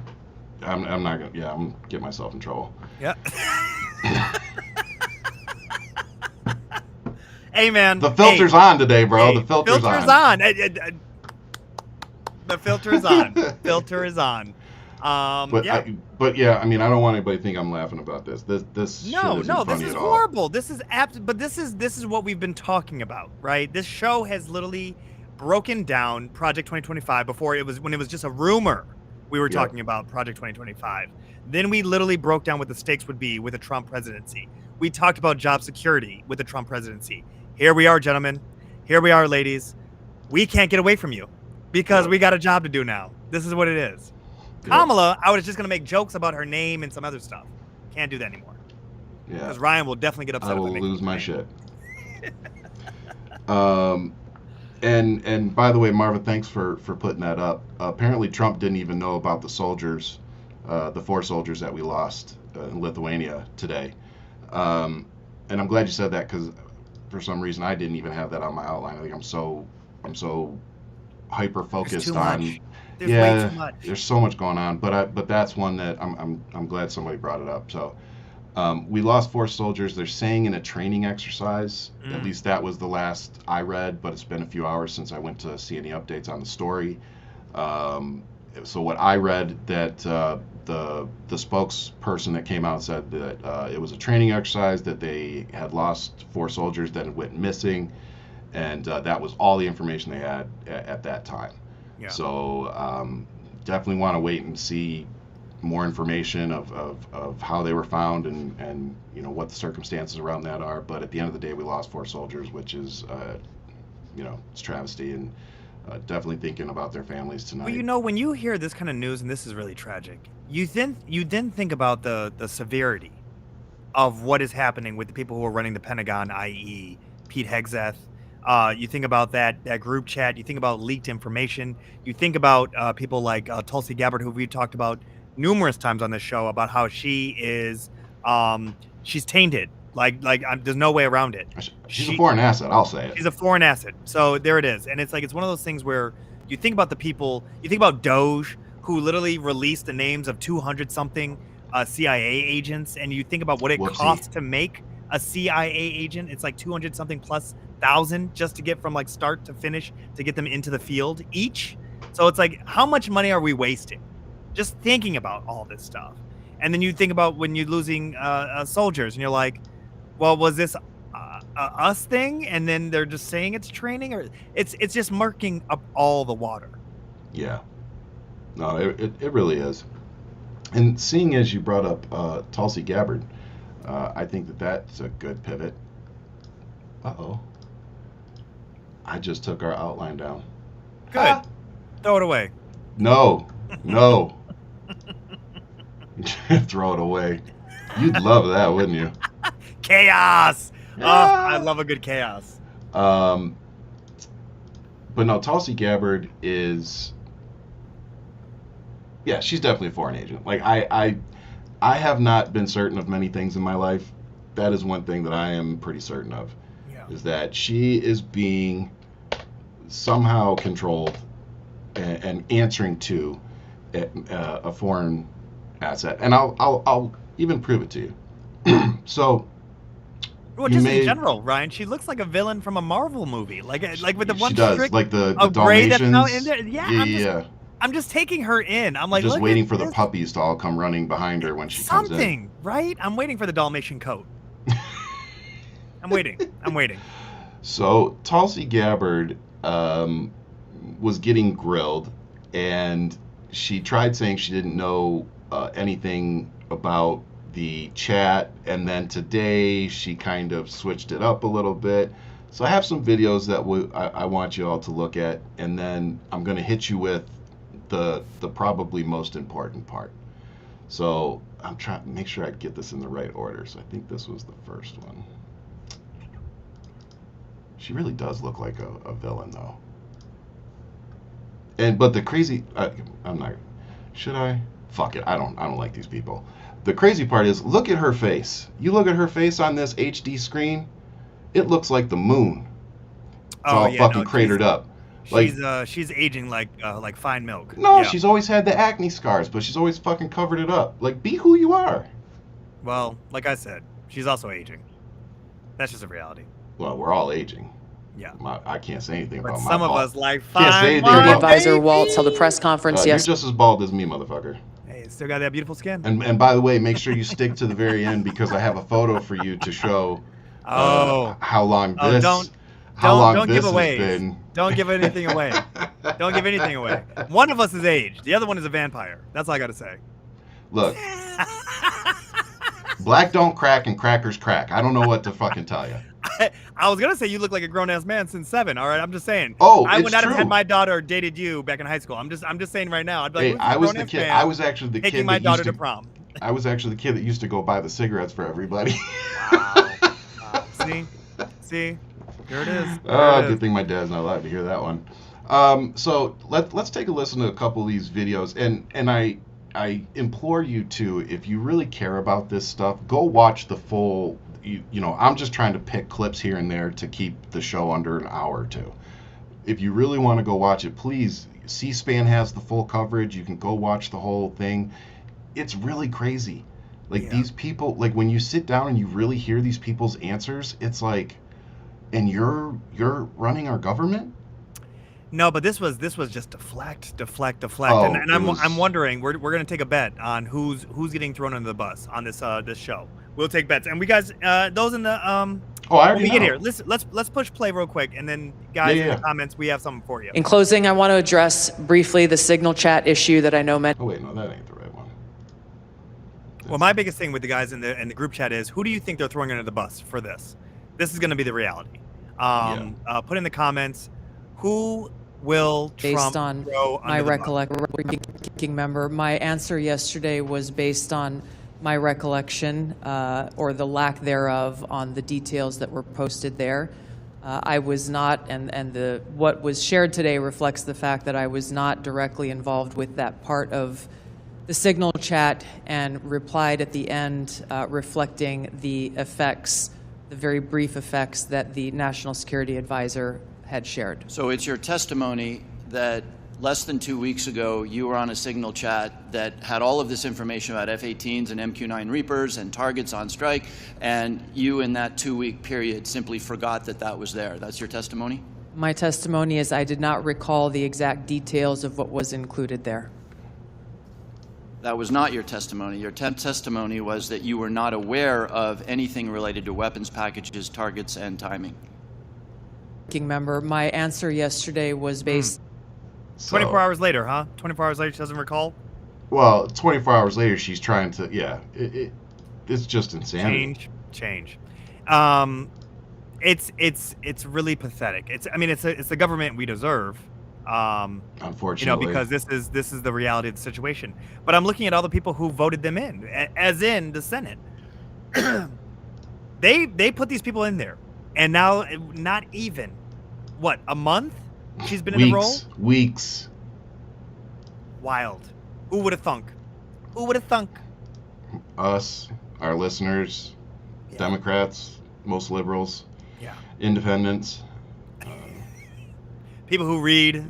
Speaker 1: I'm not gonna. Yeah, I'm gonna get myself in trouble.
Speaker 2: Yeah. Hey, man.
Speaker 1: The filter's on today, bro. The filter's on.
Speaker 2: The filter is on. Filter is on.
Speaker 1: But
Speaker 2: yeah.
Speaker 1: But yeah, I mean, I don't want anybody to think I'm laughing about this. This
Speaker 2: No,
Speaker 1: shit isn't funny
Speaker 2: this is
Speaker 1: at all.
Speaker 2: horrible. This is but this is what we've been talking about, right? This show has literally broken down Project 2025 before when it was just a rumor. We were talking about Project 2025. Then we literally broke down what the stakes would be with a Trump presidency. We talked about job security with the Trump presidency. Here we are, gentlemen. Here we are, ladies. We can't get away from you because we got a job to do now. This is what it is. Kamala, I was just going to make jokes about her name and some other stuff. Can't do that anymore.
Speaker 1: Yeah.
Speaker 2: Because Ryan will definitely get upset.
Speaker 1: I will lose my shit. And by the way, Marva, thanks for putting that up. Apparently, Trump didn't even know about the soldiers, the 4 soldiers that we lost in Lithuania today. And I'm glad you said that because for some reason I didn't even have that on my outline. I think I'm so hyper focused on.
Speaker 2: There's way too much.
Speaker 1: There's so much going on, but that's one that I'm glad somebody brought it up. So we lost 4 soldiers. They're saying in a training exercise. At least that was the last I read, but it's been a few hours since I went to see any updates on the story. So what I read that the spokesperson that came out said that it was a training exercise, that they had lost 4 soldiers that had went missing, and that was all the information they had at that time. Yeah. So definitely want to wait and see more information of how they were found and you know what the circumstances around that are. But at the end of the day, we lost 4 soldiers, which is you know, it's travesty, and definitely thinking about their families tonight.
Speaker 2: Well, you know, when you hear this kind of news, and this is really tragic, you then think about the severity of what is happening with the people who are running the Pentagon, i.e. Pete Hegseth. You think about that group chat. You think about leaked information. You think about people like Tulsi Gabbard, who we've talked about numerous times on this show, about how she is she's tainted. Like there's no way around it.
Speaker 1: She's a foreign asset. I'll say it.
Speaker 2: She's a foreign asset. So there it is. And it's like, it's one of those things where you think about the people. You think about Doge, who literally released the names of 200 something CIA agents, and you think about what it costs to make a CIA agent. It's like 200 something plus thousand just to get from like start to finish to get them into the field each. So it's like, how much money are we wasting just thinking about all this stuff? And then you think about when you're losing soldiers, and you're like, well, was this us thing? And then they're just saying it's training, or it's just murking up all the water.
Speaker 1: Yeah, no, it really is. And seeing as you brought up Tulsi Gabbard, I think that's a good pivot. Uh-oh. I just took our outline down.
Speaker 2: Good. Throw it away.
Speaker 1: No. Throw it away. You'd love that, wouldn't you?
Speaker 2: Chaos. Yeah. Oh, I love a good chaos.
Speaker 1: But no, Tulsi Gabbard is, yeah, she's definitely a foreign agent. Like I have not been certain of many things in my life. That is one thing that I am pretty certain of. Yeah. Is that she is being somehow controlled and answering to a foreign asset. And I'll even prove it to you. So.
Speaker 2: Well, just in general, Ryan, she looks like a villain from a Marvel movie, like with the one
Speaker 1: she does,
Speaker 2: trick
Speaker 1: like the
Speaker 2: of gray that's
Speaker 1: Dalmatians.
Speaker 2: now in there. Yeah,
Speaker 1: yeah.
Speaker 2: I'm just taking her in. I'm like,
Speaker 1: just waiting for the puppies to all come running behind her when she comes in.
Speaker 2: Something, right? I'm waiting for the Dalmatian coat. I'm waiting.
Speaker 1: So Tulsi Gabbard was getting grilled, and she tried saying she didn't know anything about the chat, and then today she kind of switched it up a little bit. So I have some videos that I want you all to look at, and then I'm going to hit you with the probably most important part. So I'm trying to make sure I get this in the right order. So I think this was the first one. She really does look like a villain, though. But the crazy, I'm not. Should I? Fuck it. I don't like these people. The crazy part is, look at her face. You look at her face on this HD screen, it looks like the moon. It's all fucking cratered up.
Speaker 2: She's aging like fine milk.
Speaker 1: No,
Speaker 2: yeah.
Speaker 1: She's always had the acne scars, but she's always fucking covered it up. Like, be who you are.
Speaker 2: Well, like I said, she's also aging. That's just a reality.
Speaker 1: Well, we're all aging.
Speaker 2: Yeah.
Speaker 1: I can't say anything
Speaker 2: But
Speaker 1: about my
Speaker 2: some of
Speaker 1: bald.
Speaker 2: us like
Speaker 1: Can't say
Speaker 2: fine
Speaker 1: anything
Speaker 2: wine,
Speaker 1: about-
Speaker 5: Security advisor
Speaker 2: baby.
Speaker 5: Waltz held a press conference
Speaker 1: You're
Speaker 5: yesterday.
Speaker 1: just as bald as me, motherfucker.
Speaker 2: Hey, still got that beautiful skin.
Speaker 1: And by the way, make sure you stick to the very end because I have a photo for you to show how long this
Speaker 2: Don't give
Speaker 1: has
Speaker 2: away.
Speaker 1: been.
Speaker 2: Don't give anything away. Don't give anything away. One of us is aged. The other one is a vampire. That's all I got to say.
Speaker 1: Look, black don't crack and crackers crack. I don't know what to fucking tell you.
Speaker 2: I was gonna say you look like a grown ass man since 7. All right, I'm just saying.
Speaker 1: Oh,
Speaker 2: I would
Speaker 1: it's
Speaker 2: not have
Speaker 1: true.
Speaker 2: had my daughter dated you back in high school. I'm just saying right now. I'd be like,
Speaker 1: Hey,
Speaker 2: "Look,
Speaker 1: I was the
Speaker 2: grown-ass
Speaker 1: kid.
Speaker 2: man
Speaker 1: I was actually the
Speaker 2: taking
Speaker 1: kid
Speaker 2: my
Speaker 1: that
Speaker 2: daughter
Speaker 1: used
Speaker 2: to prom.
Speaker 1: I was actually the kid that used to go buy the cigarettes for everybody.
Speaker 2: Wow. See, here it is.
Speaker 1: Oh, good thing my dad's not allowed to hear that one. So let's take a listen to a couple of these videos, and I implore you to, if you really care about this stuff, go watch the full. You know, I'm just trying to pick clips here and there to keep the show under an hour or two. If you really want to go watch it, please. C-SPAN has the full coverage. You can go watch the whole thing. It's really crazy. Like these people, like when you sit down and you really hear these people's answers, it's like, and you're running our government?
Speaker 2: No, but this was just deflect,
Speaker 1: Oh,
Speaker 2: and I'm wondering we're gonna take a bet on who's getting thrown under the bus on this show. We'll take bets, and we guys those in the
Speaker 1: Oh, I already
Speaker 2: when we get
Speaker 1: know.
Speaker 2: here. Let's push play real quick, and then guys in the comments we have something for you.
Speaker 5: In closing, I want to address briefly the signal chat issue that I know many.
Speaker 1: Oh wait, no, that ain't the right one.
Speaker 2: Well, my biggest thing with the guys in the group chat is, who do you think they're throwing under the bus for this? This is going to be the reality. Put in the comments who will Trump
Speaker 5: Based on
Speaker 2: throw
Speaker 5: my
Speaker 2: under the
Speaker 5: recollection, member, my answer yesterday was based on my recollection or the lack thereof on the details that were posted there. I was not, and what was shared today reflects the fact that I was not directly involved with that part of the signal chat, and replied at the end reflecting the effects, the very brief effects that the National Security Advisor had shared.
Speaker 10: So it's your testimony that less than 2 weeks ago, you were on a signal chat that had all of this information about F-18s and MQ-9 Reapers and targets on strike, and you in that 2-week period simply forgot that that was there. That's your testimony?
Speaker 5: My testimony is I did not recall the exact details of what was included there.
Speaker 10: That was not your testimony. Your testimony was that you were not aware of anything related to weapons packages, targets, and timing.
Speaker 5: Member, my answer yesterday was based.
Speaker 2: 24 hours later, huh? 24 hours later, she doesn't recall?
Speaker 1: Well, 24 hours later, she's trying to, it's just insanity.
Speaker 2: Change. It's really pathetic. It's the government we deserve.
Speaker 1: Unfortunately,
Speaker 2: because this is the reality of the situation. But I'm looking at all the people who voted them in, as in the Senate. They put these people in there, and now not even a month she's been in the role.
Speaker 1: Weeks.
Speaker 2: Wild. Who would have thunk? Who would have thunk?
Speaker 1: Us, our listeners, Democrats, most liberals, independents.
Speaker 2: People who read,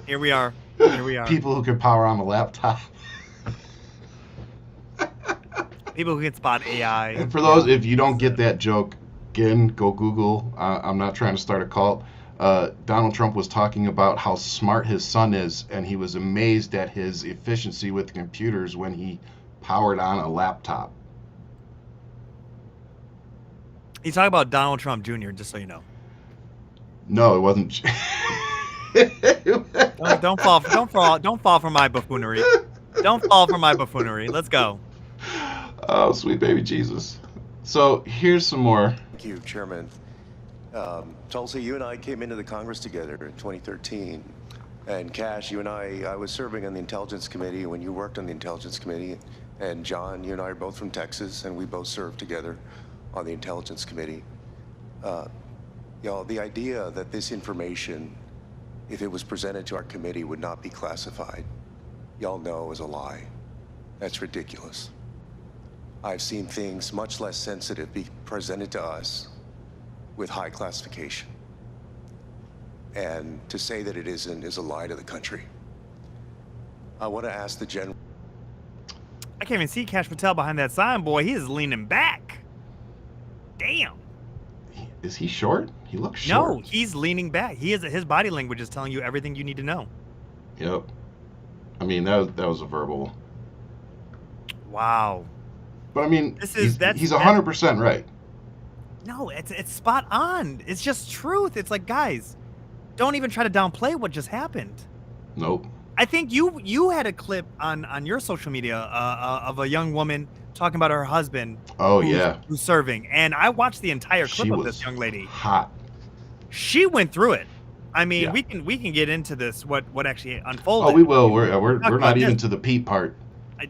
Speaker 2: Here we are.
Speaker 1: People who can power on a laptop.
Speaker 2: People who can spot AI.
Speaker 1: And for those, if you don't get that joke, again, go Google. I'm not trying to start a cult. Donald Trump was talking about how smart his son is, and he was amazed at his efficiency with computers when he powered on a laptop.
Speaker 2: He's talking about Donald Trump Jr., just so you know.
Speaker 1: No, it wasn't.
Speaker 2: Don't fall for my buffoonery. Don't fall for my buffoonery. Let's go.
Speaker 1: Oh, sweet baby Jesus. So here's some more.
Speaker 11: Thank you, Chairman. Tulsi, you and I came into the Congress together in 2013. And Cash, you and I was serving on the Intelligence Committee when you worked on the Intelligence Committee. And John, you and I are both from Texas, and we both served together on the Intelligence Committee. The idea that this information, if it was presented to our committee, would not be classified, y'all know is a lie. That's ridiculous. I've seen things much less sensitive be presented to us with high classification. And to say that it isn't is a lie to the country. I want to ask the General.
Speaker 2: I can't even see Cash Patel behind that sign, boy. He is leaning back. Damn.
Speaker 1: he short? He looks short.
Speaker 2: No, he's leaning back. His body language is telling you everything you need to know.
Speaker 1: Yep. I mean, that was a verbal.
Speaker 2: Wow.
Speaker 1: But I mean, he's 100% right.
Speaker 2: No, it's spot on. It's just truth. It's like, guys, don't even try to downplay what just happened.
Speaker 1: Nope.
Speaker 2: I think you had a clip on your social media of a young woman talking about her husband.
Speaker 1: Oh,
Speaker 2: who's serving, and I watched the entire clip of this young lady.
Speaker 1: Hot.
Speaker 2: She went through it. I mean,
Speaker 1: Yeah.
Speaker 2: we can get into this what actually unfolded.
Speaker 1: Oh, we will. We're not even to the Pete part.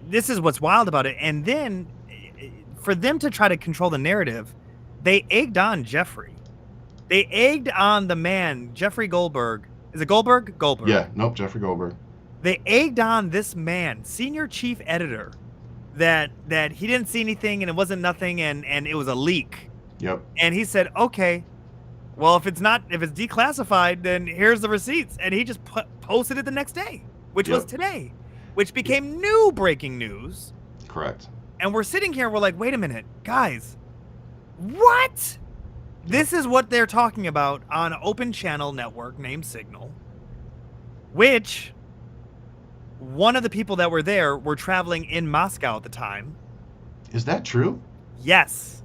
Speaker 2: This is what's wild about it. And then for them to try to control the narrative, they egged on Jeffrey. They egged on the man, Jeffrey Goldberg. Is it Goldberg? Goldberg.
Speaker 1: Yeah. Nope. Jeffrey Goldberg.
Speaker 2: They egged on this man, senior chief editor, that he didn't see anything and it wasn't nothing and it was a leak.
Speaker 1: Yep.
Speaker 2: And he said, okay, well, if it's declassified, then here's the receipts. And he just posted it the next day, which was today, which became new breaking news.
Speaker 1: Correct.
Speaker 2: And we're sitting here, we're like, wait a minute, guys, what? This is what they're talking about on an open channel network named Signal, which one of the people that were there were traveling in Moscow at the time.
Speaker 1: Is that true?
Speaker 2: Yes.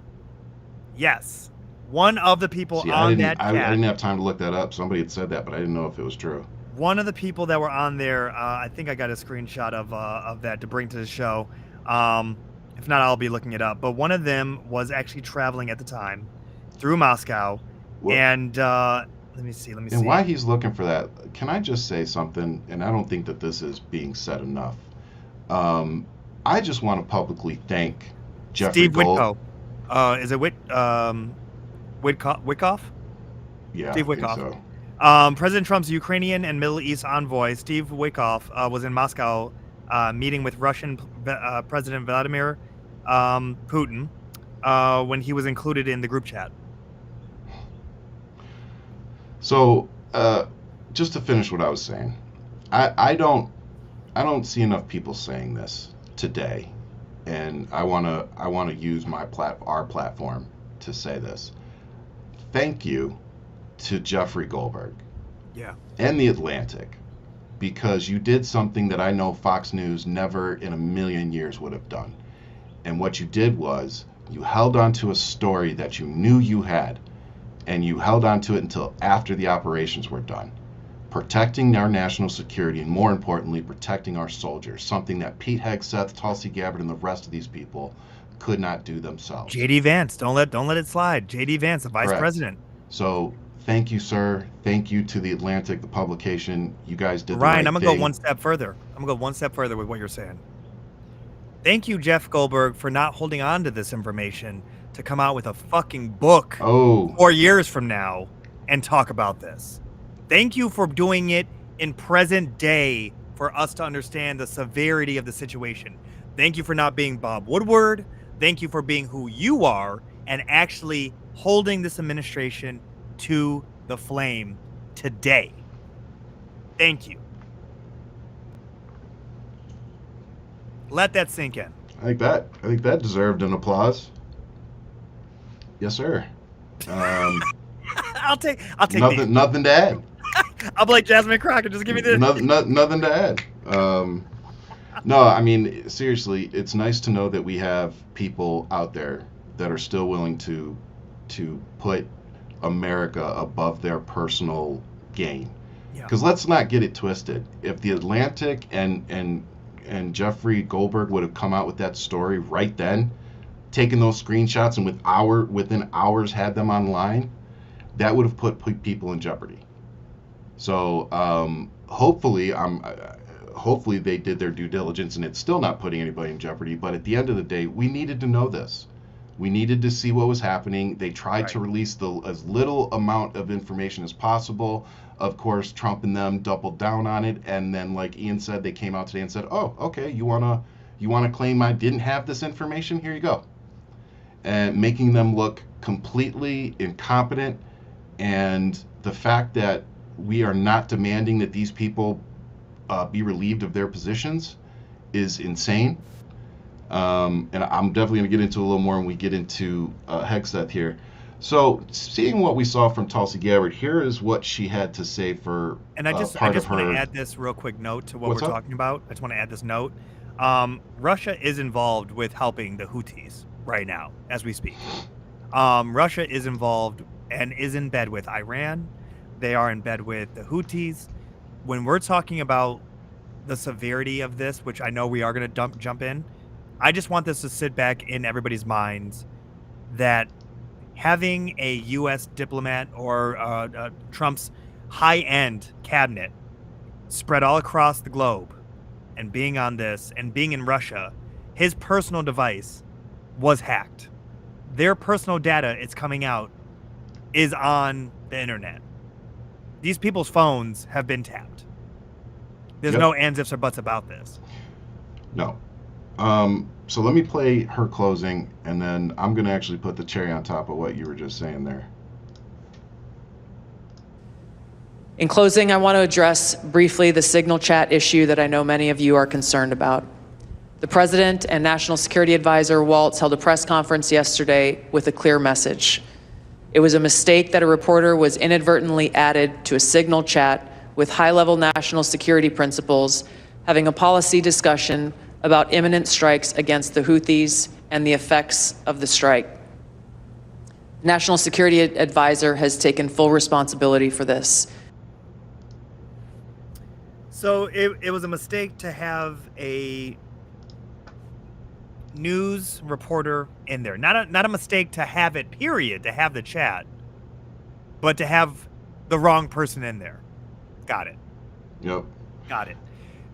Speaker 2: Yes. One of the people on that chat.
Speaker 1: I didn't have time to look that up. Somebody had said that, but I didn't know if it was true.
Speaker 2: One of the people that were on there, I think I got a screenshot of that to bring to the show. If not, I'll be looking it up. But one of them was actually traveling at the time through Moscow.
Speaker 1: What?
Speaker 2: And let me see.
Speaker 1: And why he's looking for that, can I just say something? And I don't think that this is being said enough. I just want to publicly thank Jeffrey
Speaker 2: Steve Witkoff. Is it Witkoff?
Speaker 1: Yeah,
Speaker 2: Steve
Speaker 1: I think
Speaker 2: Witkoff.
Speaker 1: so.
Speaker 2: President Trump's Ukrainian and Middle East envoy, Steve Witkoff, was in Moscow meeting with Russian President Vladimir Putin when he was included in the group chat.
Speaker 1: So, just to finish what I was saying, I don't see enough people saying this today, and I wanna use our platform to say this. Thank you to Jeffrey Goldberg, and the Atlantic, because you did something that I know Fox News never in a million years would have done, and what you did was you held on to a story that you knew you had. And you held on to it until after the operations were done, protecting our national security and, more importantly, protecting our soldiers, something that Pete Hegseth, Tulsi Gabbard, and the rest of these people could not do themselves.
Speaker 2: J.D. Vance, don't let it slide. J.D. Vance, the vice president.
Speaker 1: So thank you, sir. Thank you to the Atlantic, the publication. You guys did the
Speaker 2: Ryan,
Speaker 1: right
Speaker 2: I'm going
Speaker 1: thing.
Speaker 2: to go one step further. With what you're saying. Thank you, Jeff Goldberg, for not holding on to this information to come out with a fucking book 4 years from now and talk about this. Thank you for doing it in present day for us to understand the severity of the situation. Thank you for not being Bob Woodward. Thank you for being who you are and actually holding this administration to the flame today. Thank you. Let that sink in.
Speaker 1: I think that deserved an applause. Yes, sir.
Speaker 2: I'll take
Speaker 1: nothing to add.
Speaker 2: I'm like Jasmine Crockett. Just give me this.
Speaker 1: Nothing to add. No, I mean, seriously, it's nice to know that we have people out there that are still willing to put America above their personal gain. Because let's not get it twisted. If the Atlantic and Jeffrey Goldberg would have come out with that story right then, taken those screenshots and within hours had them online, that would have put people in jeopardy. So hopefully they did their due diligence and it's still not putting anybody in jeopardy. But at the end of the day, we needed to know this. We needed to see what was happening. They tried to release as little amount of information as possible. Of course, Trump and them doubled down on it. And then, like Ian said, they came out today and said, oh, okay, you wanna claim I didn't have this information? Here you go. And making them look completely incompetent. And the fact that we are not demanding that these people be relieved of their positions is insane. And I'm definitely going to get into a little more when we get into Hegseth here. So, seeing what we saw from Tulsi Gabbard, here is what she had to say for
Speaker 2: and I just
Speaker 1: part
Speaker 2: want
Speaker 1: of her.
Speaker 2: to add this real quick note to what
Speaker 1: What's
Speaker 2: we're
Speaker 1: up?
Speaker 2: talking about. I just want to add this note. Russia is involved with helping the Houthis right now as we speak. Russia is involved and is in bed with Iran. They are in bed with the Houthis. When we're talking about the severity of this, which I know we are going to jump in, I just want this to sit back in everybody's minds that having a U.S. diplomat or Trump's high-end cabinet spread all across the globe and being on this and being in Russia, his personal device was hacked. Their personal data, it's coming out, is on the internet. These people's phones have been tapped. There's no ands, ifs, or buts about this.
Speaker 1: No. So let me play her closing, and then I'm going to actually put the cherry on top of what you were just saying there.
Speaker 5: In closing, I want to address briefly the signal chat issue that I know many of you are concerned about. The President and National Security Advisor Waltz held a press conference yesterday with a clear message. It was a mistake that a reporter was inadvertently added to a signal chat with high-level national security principals having a policy discussion about imminent strikes against the Houthis and the effects of the strike. National Security Advisor has taken full responsibility for this.
Speaker 2: So it was a mistake to have a news reporter in there. Not a mistake to have it, period, to have the chat, but to have the wrong person in there. Got it.
Speaker 1: Yep.
Speaker 2: Got it.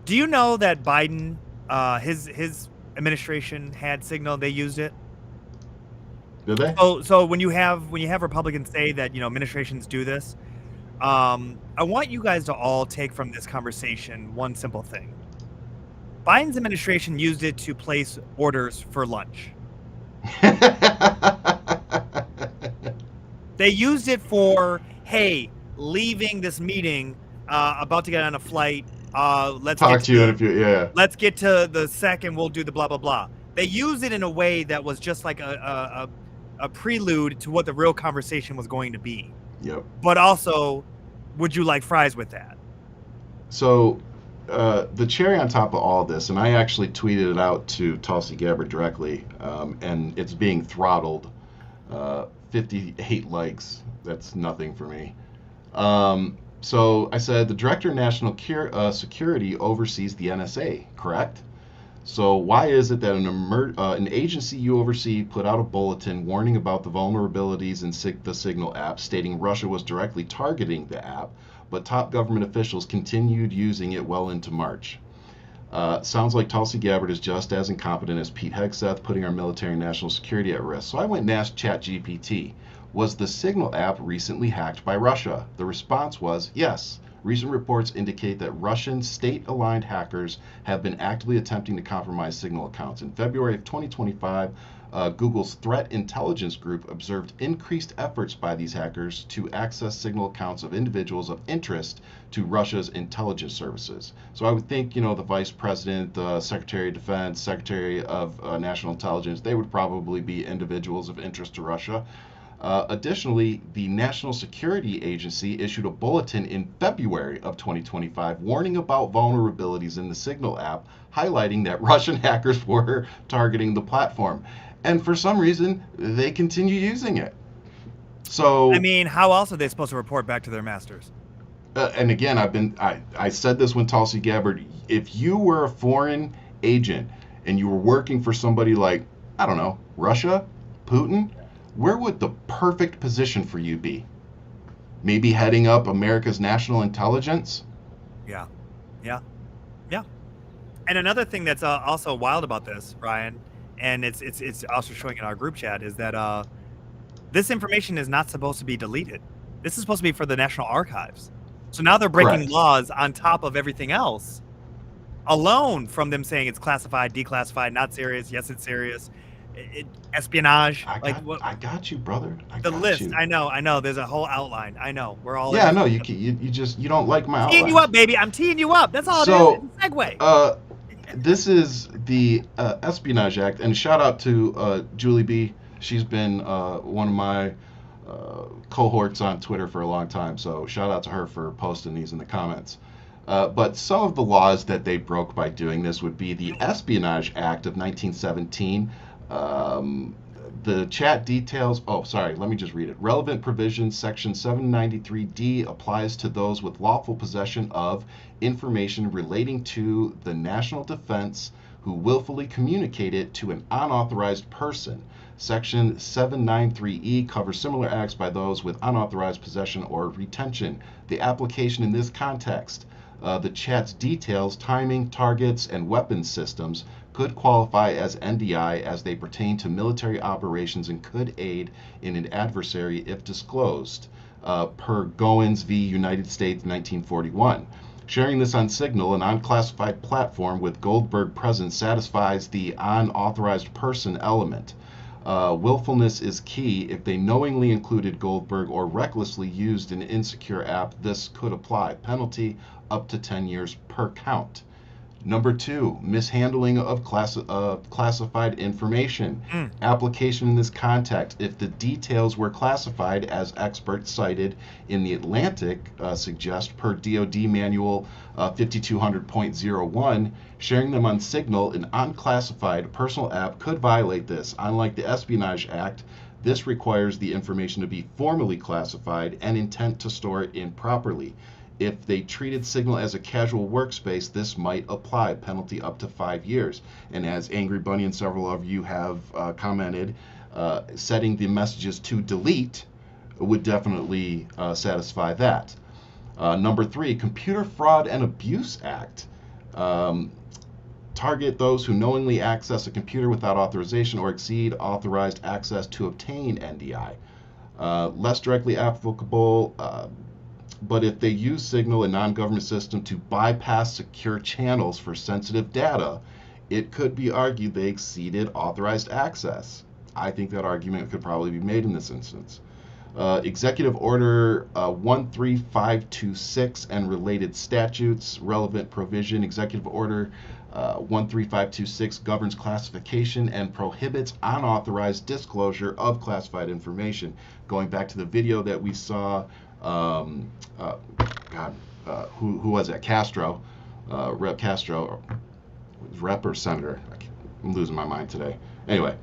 Speaker 2: Do you know that Biden, his administration had Signal? They used it.
Speaker 1: Did they?
Speaker 2: So when you have Republicans say that administrations do this, I want you guys to all take from this conversation one simple thing. Biden's administration used it to place orders for lunch. They used it for, hey, leaving this meeting, about to get on a flight. Let's
Speaker 1: talk to you in a few. Yeah.
Speaker 2: Let's get to the second. We'll do the blah blah blah. They used it in a way that was just like a prelude to what the real conversation was going to be.
Speaker 1: Yep.
Speaker 2: But also, would you like fries with that? So,
Speaker 1: the cherry on top of all this, and I actually tweeted it out to Tulsi Gabbard directly, and it's being throttled. 58 likes. That's nothing for me. So I said the Director of National Security oversees the NSA, correct? So why is it that an agency you oversee put out a bulletin warning about the vulnerabilities in the Signal app, stating Russia was directly targeting the app, but top government officials continued using it well into March? Sounds like Tulsi Gabbard is just as incompetent as Pete Hegseth, putting our military and national security at risk. So I went and asked ChatGPT, was the Signal app recently hacked by Russia? The response was yes. Recent reports indicate that Russian state-aligned hackers have been actively attempting to compromise Signal accounts. In February of 2025, Google's Threat Intelligence Group observed increased efforts by these hackers to access Signal accounts of individuals of interest to Russia's intelligence services. So I would think, the Vice President, the Secretary of Defense, Secretary of National Intelligence, they would probably be individuals of interest to Russia. Additionally, the National Security Agency issued a bulletin in February of 2025 warning about vulnerabilities in the Signal app, highlighting that Russian hackers were targeting the platform. And for some reason, they continue using it. So
Speaker 2: I mean, how else are they supposed to report back to their masters?
Speaker 1: And again, I said this when Tulsi Gabbard, if you were a foreign agent and you were working for somebody like, I don't know, Russia, Putin, where would the perfect position for you be? Maybe heading up America's national intelligence?
Speaker 2: Yeah. And another thing that's also wild about this, Ryan, and it's also showing in our group chat, is that this information is not supposed to be deleted. This is supposed to be for the National Archives. So now they're breaking
Speaker 1: Correct.
Speaker 2: laws on top of everything else, alone from them saying it's classified, declassified, not serious, yes, it's serious. Espionage.
Speaker 1: I got you, brother.
Speaker 2: The list. I know. There's a whole outline. I know. We're all.
Speaker 1: Yeah, I know. You don't like my outline.
Speaker 2: Teeing you up, baby. I'm teeing you up. That's all it is. It's a segue.
Speaker 1: This is the Espionage Act, and shout out to Julie B. She's been one of my cohorts on Twitter for a long time, so shout out to her for posting these in the comments. But some of the laws that they broke by doing this would be the Espionage Act of 1917. The chat details, let me just read it. Relevant provisions, section 793D applies to those with lawful possession of information relating to the national defense who willfully communicate it to an unauthorized person. Section 793E covers similar acts by those with unauthorized possession or retention. The application in this context, the chat's details, timing, targets, and weapons systems could qualify as NDI as they pertain to military operations and could aid in an adversary if disclosed, per Goins v. United States 1941. Sharing this on Signal, an unclassified platform with Goldberg present, satisfies the unauthorized person element. Willfulness is key. If they knowingly included Goldberg or recklessly used an insecure app, this could apply. Penalty up to 10 years per count. Number 2, mishandling of classified information. Application in this context. If the details were classified, as experts cited in The Atlantic suggest per DoD Manual 5200.01, sharing them on Signal, an unclassified personal app could violate this. Unlike the Espionage Act, this requires the information to be formally classified and intent to store it improperly. If they treated Signal as a casual workspace, this might apply. Penalty up to 5 years. And as Angry Bunny and several of you have commented, setting the messages to delete would definitely satisfy that. Number 3, Computer Fraud and Abuse Act. Target those who knowingly access a computer without authorization or exceed authorized access to obtain NDI. Less directly applicable, but if they use Signal, a non-government system, to bypass secure channels for sensitive data, it could be argued they exceeded authorized access. I think that argument could probably be made in this instance. Executive Order 13526 and related statutes, relevant provision. Executive Order 13526 governs classification and prohibits unauthorized disclosure of classified information. Going back to the video that we saw, who was that? Castro, Rep Castro, Rep or Senator? I'm losing my mind today. Anyway,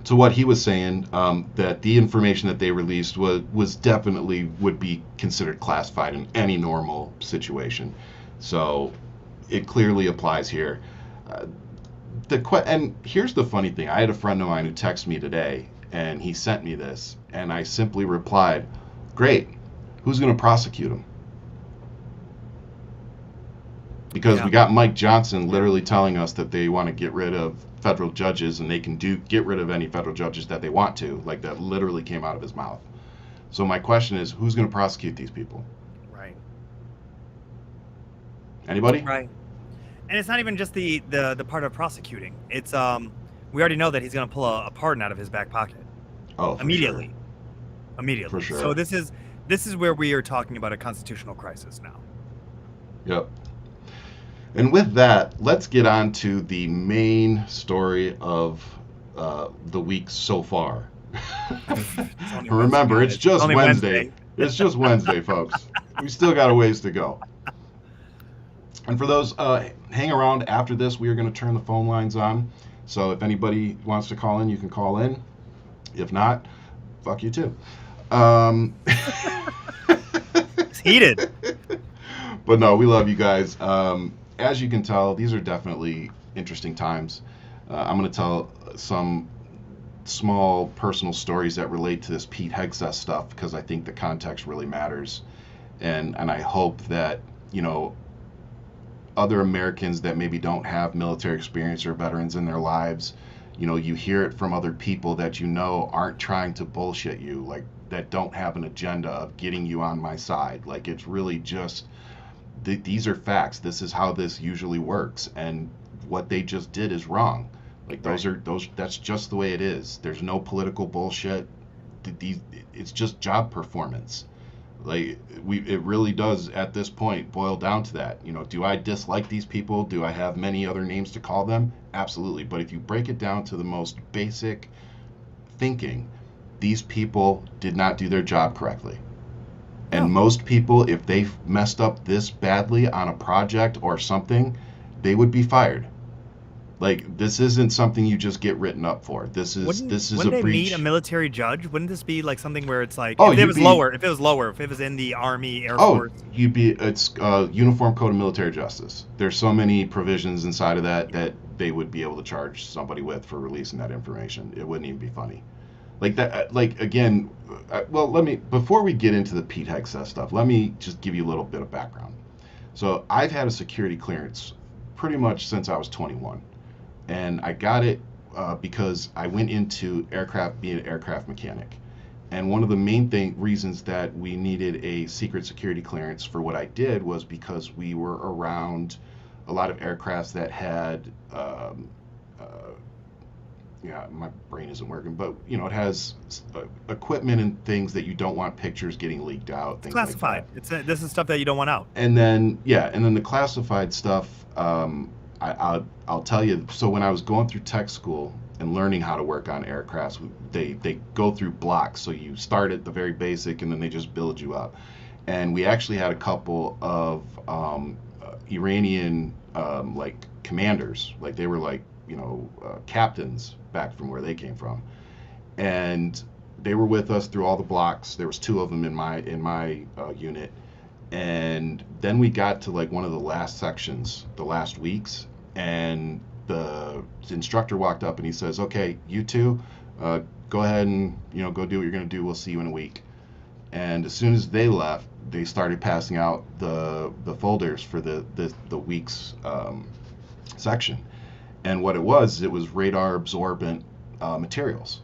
Speaker 1: to what he was saying, that the information that they released was definitely would be considered classified in any normal situation. So it clearly applies here. And here's the funny thing. I had a friend of mine who texted me today, and he sent me this, and I simply replied, "Great. Who's going to prosecute him?" Because we got Mike Johnson literally telling us that they want to get rid of federal judges, and they can get rid of any federal judges that they want to. Like, that literally came out of his mouth. So my question is, who's going to prosecute these people?
Speaker 2: Right.
Speaker 1: Anybody?
Speaker 2: Right. And it's not even just the part of prosecuting. It's we already know that he's going to pull a pardon out of his back pocket.
Speaker 1: Oh,
Speaker 2: immediately.
Speaker 1: Sure.
Speaker 2: Immediately.
Speaker 1: For sure.
Speaker 2: So this is where we are talking about a constitutional crisis now.
Speaker 1: Yep. And with that, let's get on to the main story of the week so far. Remember, it's just Wednesday. It's just Wednesday, folks. We still got a ways to go. And for those, hang around after this. We are going to turn the phone lines on. So if anybody wants to call in, you can call in. If not, fuck you too.
Speaker 2: It's heated.
Speaker 1: But no, we love you guys. As you can tell, these are definitely interesting times. I'm going to tell some small personal stories that relate to this Pete Hegseth stuff, because I think the context really matters. And I hope that, other Americans that maybe don't have military experience or veterans in their lives, you hear it from other people that aren't trying to bullshit you, like, that don't have an agenda of getting you on my side. Like, it's really just, these are facts. This is how this usually works, and what they just did is wrong. Like, that's just the way it is. There's no political bullshit. It's just job performance. Like, it really does at this point boil down to that. Do I dislike these people? Do I have many other names to call them? Absolutely. But if you break it down to the most basic thinking, these people did not do their job correctly. And most people, if they messed up this badly on a project or something, they would be fired. Like, this isn't something you just get written up for. This is a breach.
Speaker 2: Wouldn't they meet a military judge? Wouldn't this be like something where it's like,
Speaker 1: if
Speaker 2: it was in the Army, Air Force?
Speaker 1: It's Uniform Code of Military Justice. There's so many provisions inside of that they would be able to charge somebody with for releasing that information. It wouldn't even be funny. Like that, like, again, before we get into the Pete Hegseth stuff, let me just give you a little bit of background. So I've had a security clearance pretty much since I was 21. And I got it because I went into being an aircraft mechanic. And one of the main reasons that we needed a secret security clearance for what I did was because we were around a lot of aircrafts that had, my brain isn't working, but it has equipment and things that you don't want pictures getting leaked out. Things
Speaker 2: classified.
Speaker 1: Like
Speaker 2: this is stuff that you don't want out.
Speaker 1: And then the classified stuff. I'll tell you. So when I was going through tech school and learning how to work on aircrafts, they go through blocks. So you start at the very basic, and then they just build you up. And we actually had a couple of Iranian like commanders, like they were like captains back from where they came from, and they were with us through all the blocks. There was 2 of them in my unit. And then we got to like one of the last sections, the last weeks, and the instructor walked up and he says, "Okay, you two, go ahead and go do what you're going to do. We'll see you in a week." And as soon as they left, they started passing out the folders for the week's section. And what it was radar absorbent materials.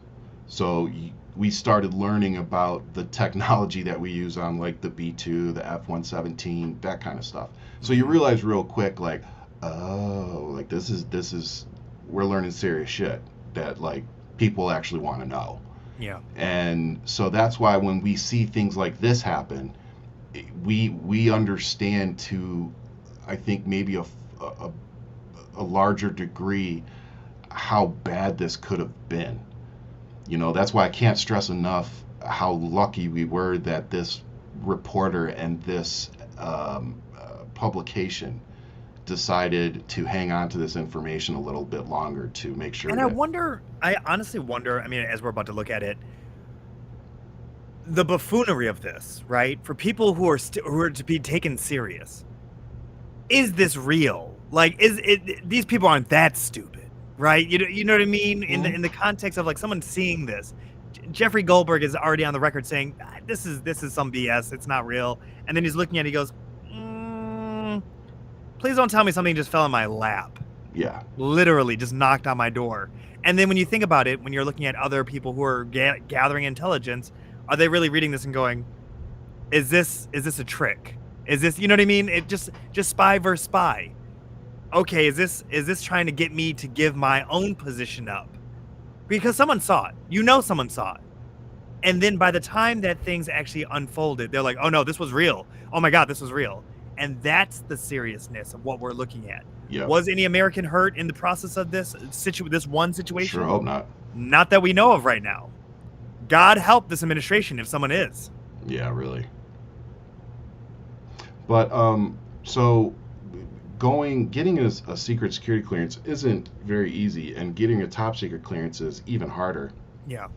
Speaker 1: So we started learning about the technology that we use on like the B-2, the F-117, that kind of stuff. So you realize real quick, like, oh, like this is we're learning serious shit that like people actually want to know.
Speaker 2: Yeah.
Speaker 1: And so that's why when we see things like this happen, we understand to, I think, maybe a larger degree how bad this could have been. That's why I can't stress enough how lucky we were that this reporter and this publication decided to hang on to this information a little bit longer to make sure.
Speaker 2: And I honestly wonder, I mean, as we're about to look at it, the buffoonery of this, right? For people who are to be taken serious, is this real? Like, these people aren't that stupid. Right, you know what I mean. In the context of like someone seeing this, Jeffrey Goldberg is already on the record saying this is some BS. It's not real. And then he's looking at it, he goes, "Please don't tell me something just fell in my lap."
Speaker 1: Yeah,
Speaker 2: literally just knocked on my door. And then when you think about it, when you're looking at other people who are gathering intelligence, are they really reading this and going, "Is this a trick? Is this, you know what I mean? It just spy versus spy." Okay, is this trying to get me to give my own position up? Because someone saw it. Someone saw it. And then by the time that things actually unfolded, they're like, "Oh no, this was real. Oh my God, this was real." And that's the seriousness of what we're looking at.
Speaker 1: Yep.
Speaker 2: Was any American hurt in the process of this one situation?
Speaker 1: Sure hope not.
Speaker 2: Not that we know of right now. God help this administration if someone is.
Speaker 1: Yeah, really. But so getting a secret security clearance isn't very easy, and getting a top secret clearance is even harder.
Speaker 2: Yeah.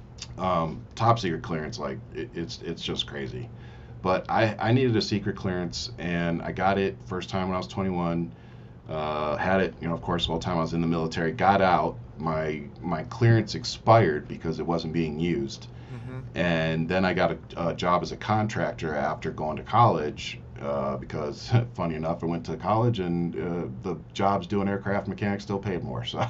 Speaker 1: Top secret clearance, like it's just crazy. But I needed a secret clearance, and I got it first time when I was 21. Had it, of course, the whole time I was in the military. Got out, my clearance expired because it wasn't being used. Mm-hmm. And then I got a job as a contractor after going to college. Because funny enough, I went to college and the jobs doing aircraft mechanics still paid more. So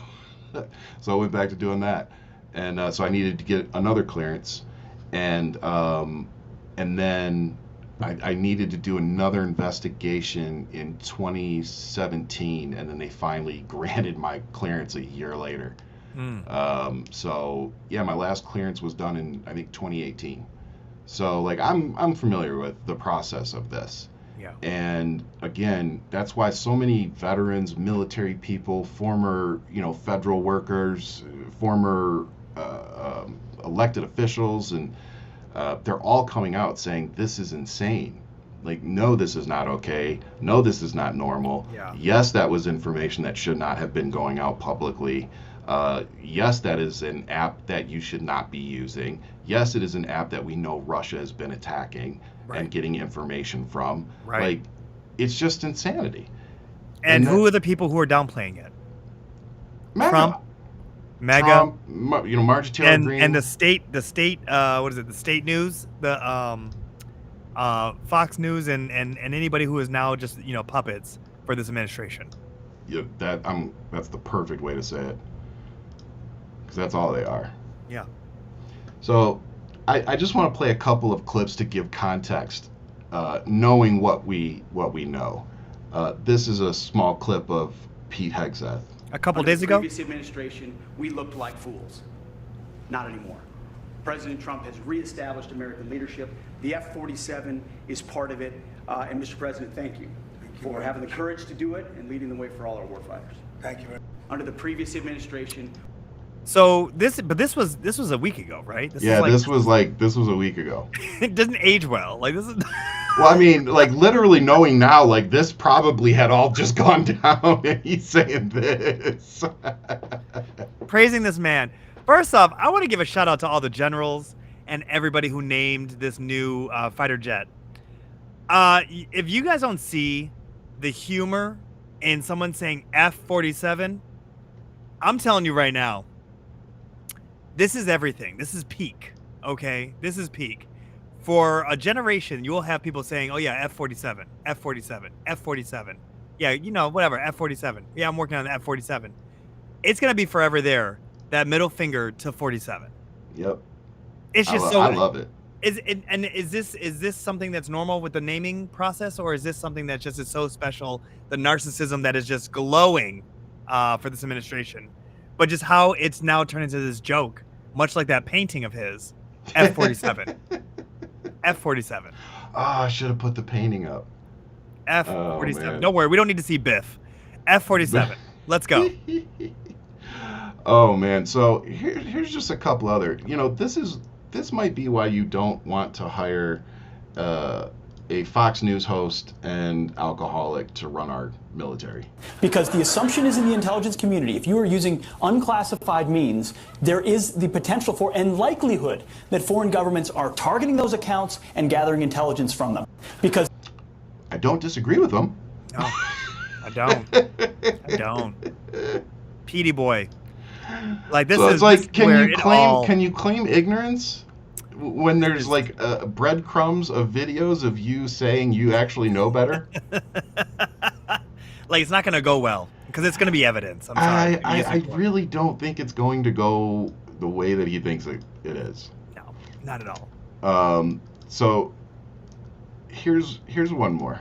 Speaker 1: I went back to doing that. And so I needed to get another clearance. And then I needed to do another investigation in 2017. And then they finally granted my clearance a year later. So yeah, my last clearance was done in, I think, 2018. So like I'm familiar with the process of this.
Speaker 2: Yeah.
Speaker 1: And again, that's why so many veterans, military people, former, federal workers, former elected officials, and they're all coming out saying this is insane. Like, no, this is not okay. No, this is not normal.
Speaker 2: Yeah.
Speaker 1: Yes, that was information that should not have been going out publicly. Yes, that is an app that you should not be using. Yes, it is an app that we know Russia has been attacking and getting information from.
Speaker 2: Right.
Speaker 1: Like, it's just insanity.
Speaker 2: And who are the people who are downplaying it?
Speaker 1: MAGA.
Speaker 2: Trump, MAGA,
Speaker 1: Trump, Marjorie Taylor Greene.
Speaker 2: and the state, what is it? The state news, the Fox News, and anybody who is now just puppets for this administration.
Speaker 1: Yeah, that's the perfect way to say it, because that's all they are.
Speaker 2: Yeah.
Speaker 1: So I just want to play a couple of clips to give context, knowing what we know. This is a small clip of Pete Hegseth.
Speaker 2: A couple days ago?
Speaker 12: Under the previous administration, we looked like fools. Not anymore. President Trump has reestablished American leadership. The F-47 is part of it. And Mr. President, thank you for having the courage to do it and leading the way for all our warfighters.
Speaker 9: Thank you.
Speaker 12: Under the previous administration.
Speaker 2: So this was a week ago, right?
Speaker 1: This was a week ago.
Speaker 2: It doesn't age well. Like, this is.
Speaker 1: Well, I mean, like, literally knowing now, like, this probably had all just gone down, and he's saying this.
Speaker 2: Praising this man. First off, I want to give a shout out to all the generals and everybody who named this new fighter jet. If you guys don't see the humor in someone saying F-47, I'm telling you right now, this is everything. This is peak, okay? This is peak. For a generation, you will have people saying, oh, yeah, F-47, F-47, F-47. Yeah, whatever, F-47. Yeah, I'm working on the F-47. It's going to be forever there, that middle finger to 47.
Speaker 1: Yep.
Speaker 2: It's just
Speaker 1: I love it.
Speaker 2: Is this something that's normal with the naming process, or is this something that just is so special, the narcissism that is just glowing for this administration? But just how it's now turned into this joke, much like that painting of his, F-47. F-47.
Speaker 1: Oh, I should have put the painting up.
Speaker 2: F-47. Don't worry, we don't need to see Biff. F-47. Let's go.
Speaker 1: Oh, man. So here's just a couple other. This might be why you don't want to hire a Fox News host and alcoholic to run our military.
Speaker 13: Because the assumption is in the intelligence community, if you are using unclassified means, there is the potential for and likelihood that foreign governments are targeting those accounts and gathering intelligence from them. Because
Speaker 1: I don't disagree with them.
Speaker 2: No, I don't. Petey boy. Like, this
Speaker 1: so
Speaker 2: is
Speaker 1: it's like,
Speaker 2: can
Speaker 1: you claim ignorance when there's like breadcrumbs of videos of you saying you actually know better?
Speaker 2: Like, it's not going to go well because it's going to be evidence. I'm sorry.
Speaker 1: I really don't think it's going to go the way that he thinks it is.
Speaker 2: No, not at all.
Speaker 1: So here's one more.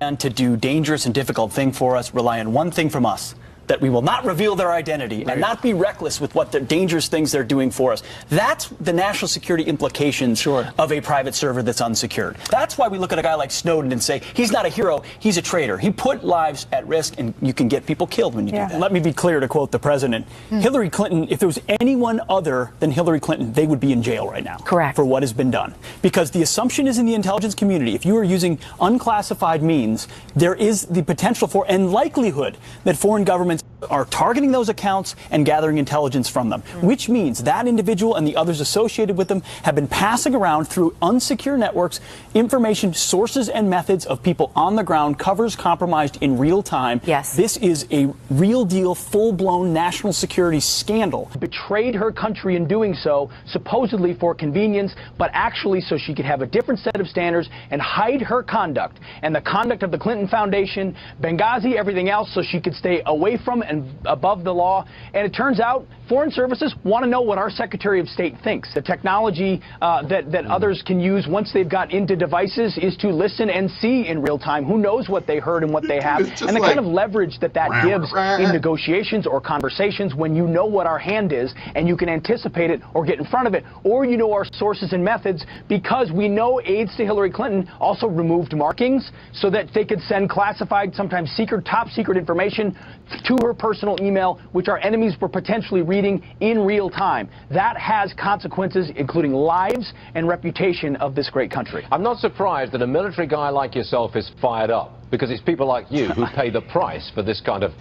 Speaker 13: And to do dangerous and difficult thing for us, rely on one thing from us, that we will not reveal their identity and not be reckless with what the dangerous things they're doing for us. That's the national security implications of a private server that's unsecured. That's why we look at a guy like Snowden and say, he's not a hero, he's a traitor. He put lives at risk, and you can get people killed when you do that. Let me be clear, to quote the president, Hillary Clinton, if there was anyone other than Hillary Clinton, they would be in jail right now.
Speaker 6: Correct.
Speaker 13: For what has been done. Because the assumption is in the intelligence community, if you are using unclassified means, there is the potential for and likelihood that foreign governments are targeting those accounts and gathering intelligence from them, which means that individual and the others associated with them have been passing around through unsecure networks information, sources, and methods of people on the ground, covers compromised in real time.
Speaker 6: Yes.
Speaker 13: This is a real deal, full-blown national security scandal. Betrayed her country in doing so, supposedly for convenience, but actually so she could have a different set of standards and hide her conduct and the conduct of the Clinton Foundation, Benghazi, everything else, so she could stay away from and above the law. And it turns out foreign services want to know what our Secretary of State thinks. The technology that others can use once they've got into devices is to listen and see in real time who knows what they heard and what they have, and the kind of leverage that gives in negotiations or conversations when you know what our hand is and you can anticipate it or get in front of it, or you know our sources and methods, because we know aides to Hillary Clinton also removed markings so that they could send classified, sometimes secret, top secret information to her your personal email, which our enemies were potentially reading in real time. That has consequences, including lives and reputation of this great country.
Speaker 14: I'm not surprised that a military guy like yourself is fired up, because it's people like you who pay the price for this kind of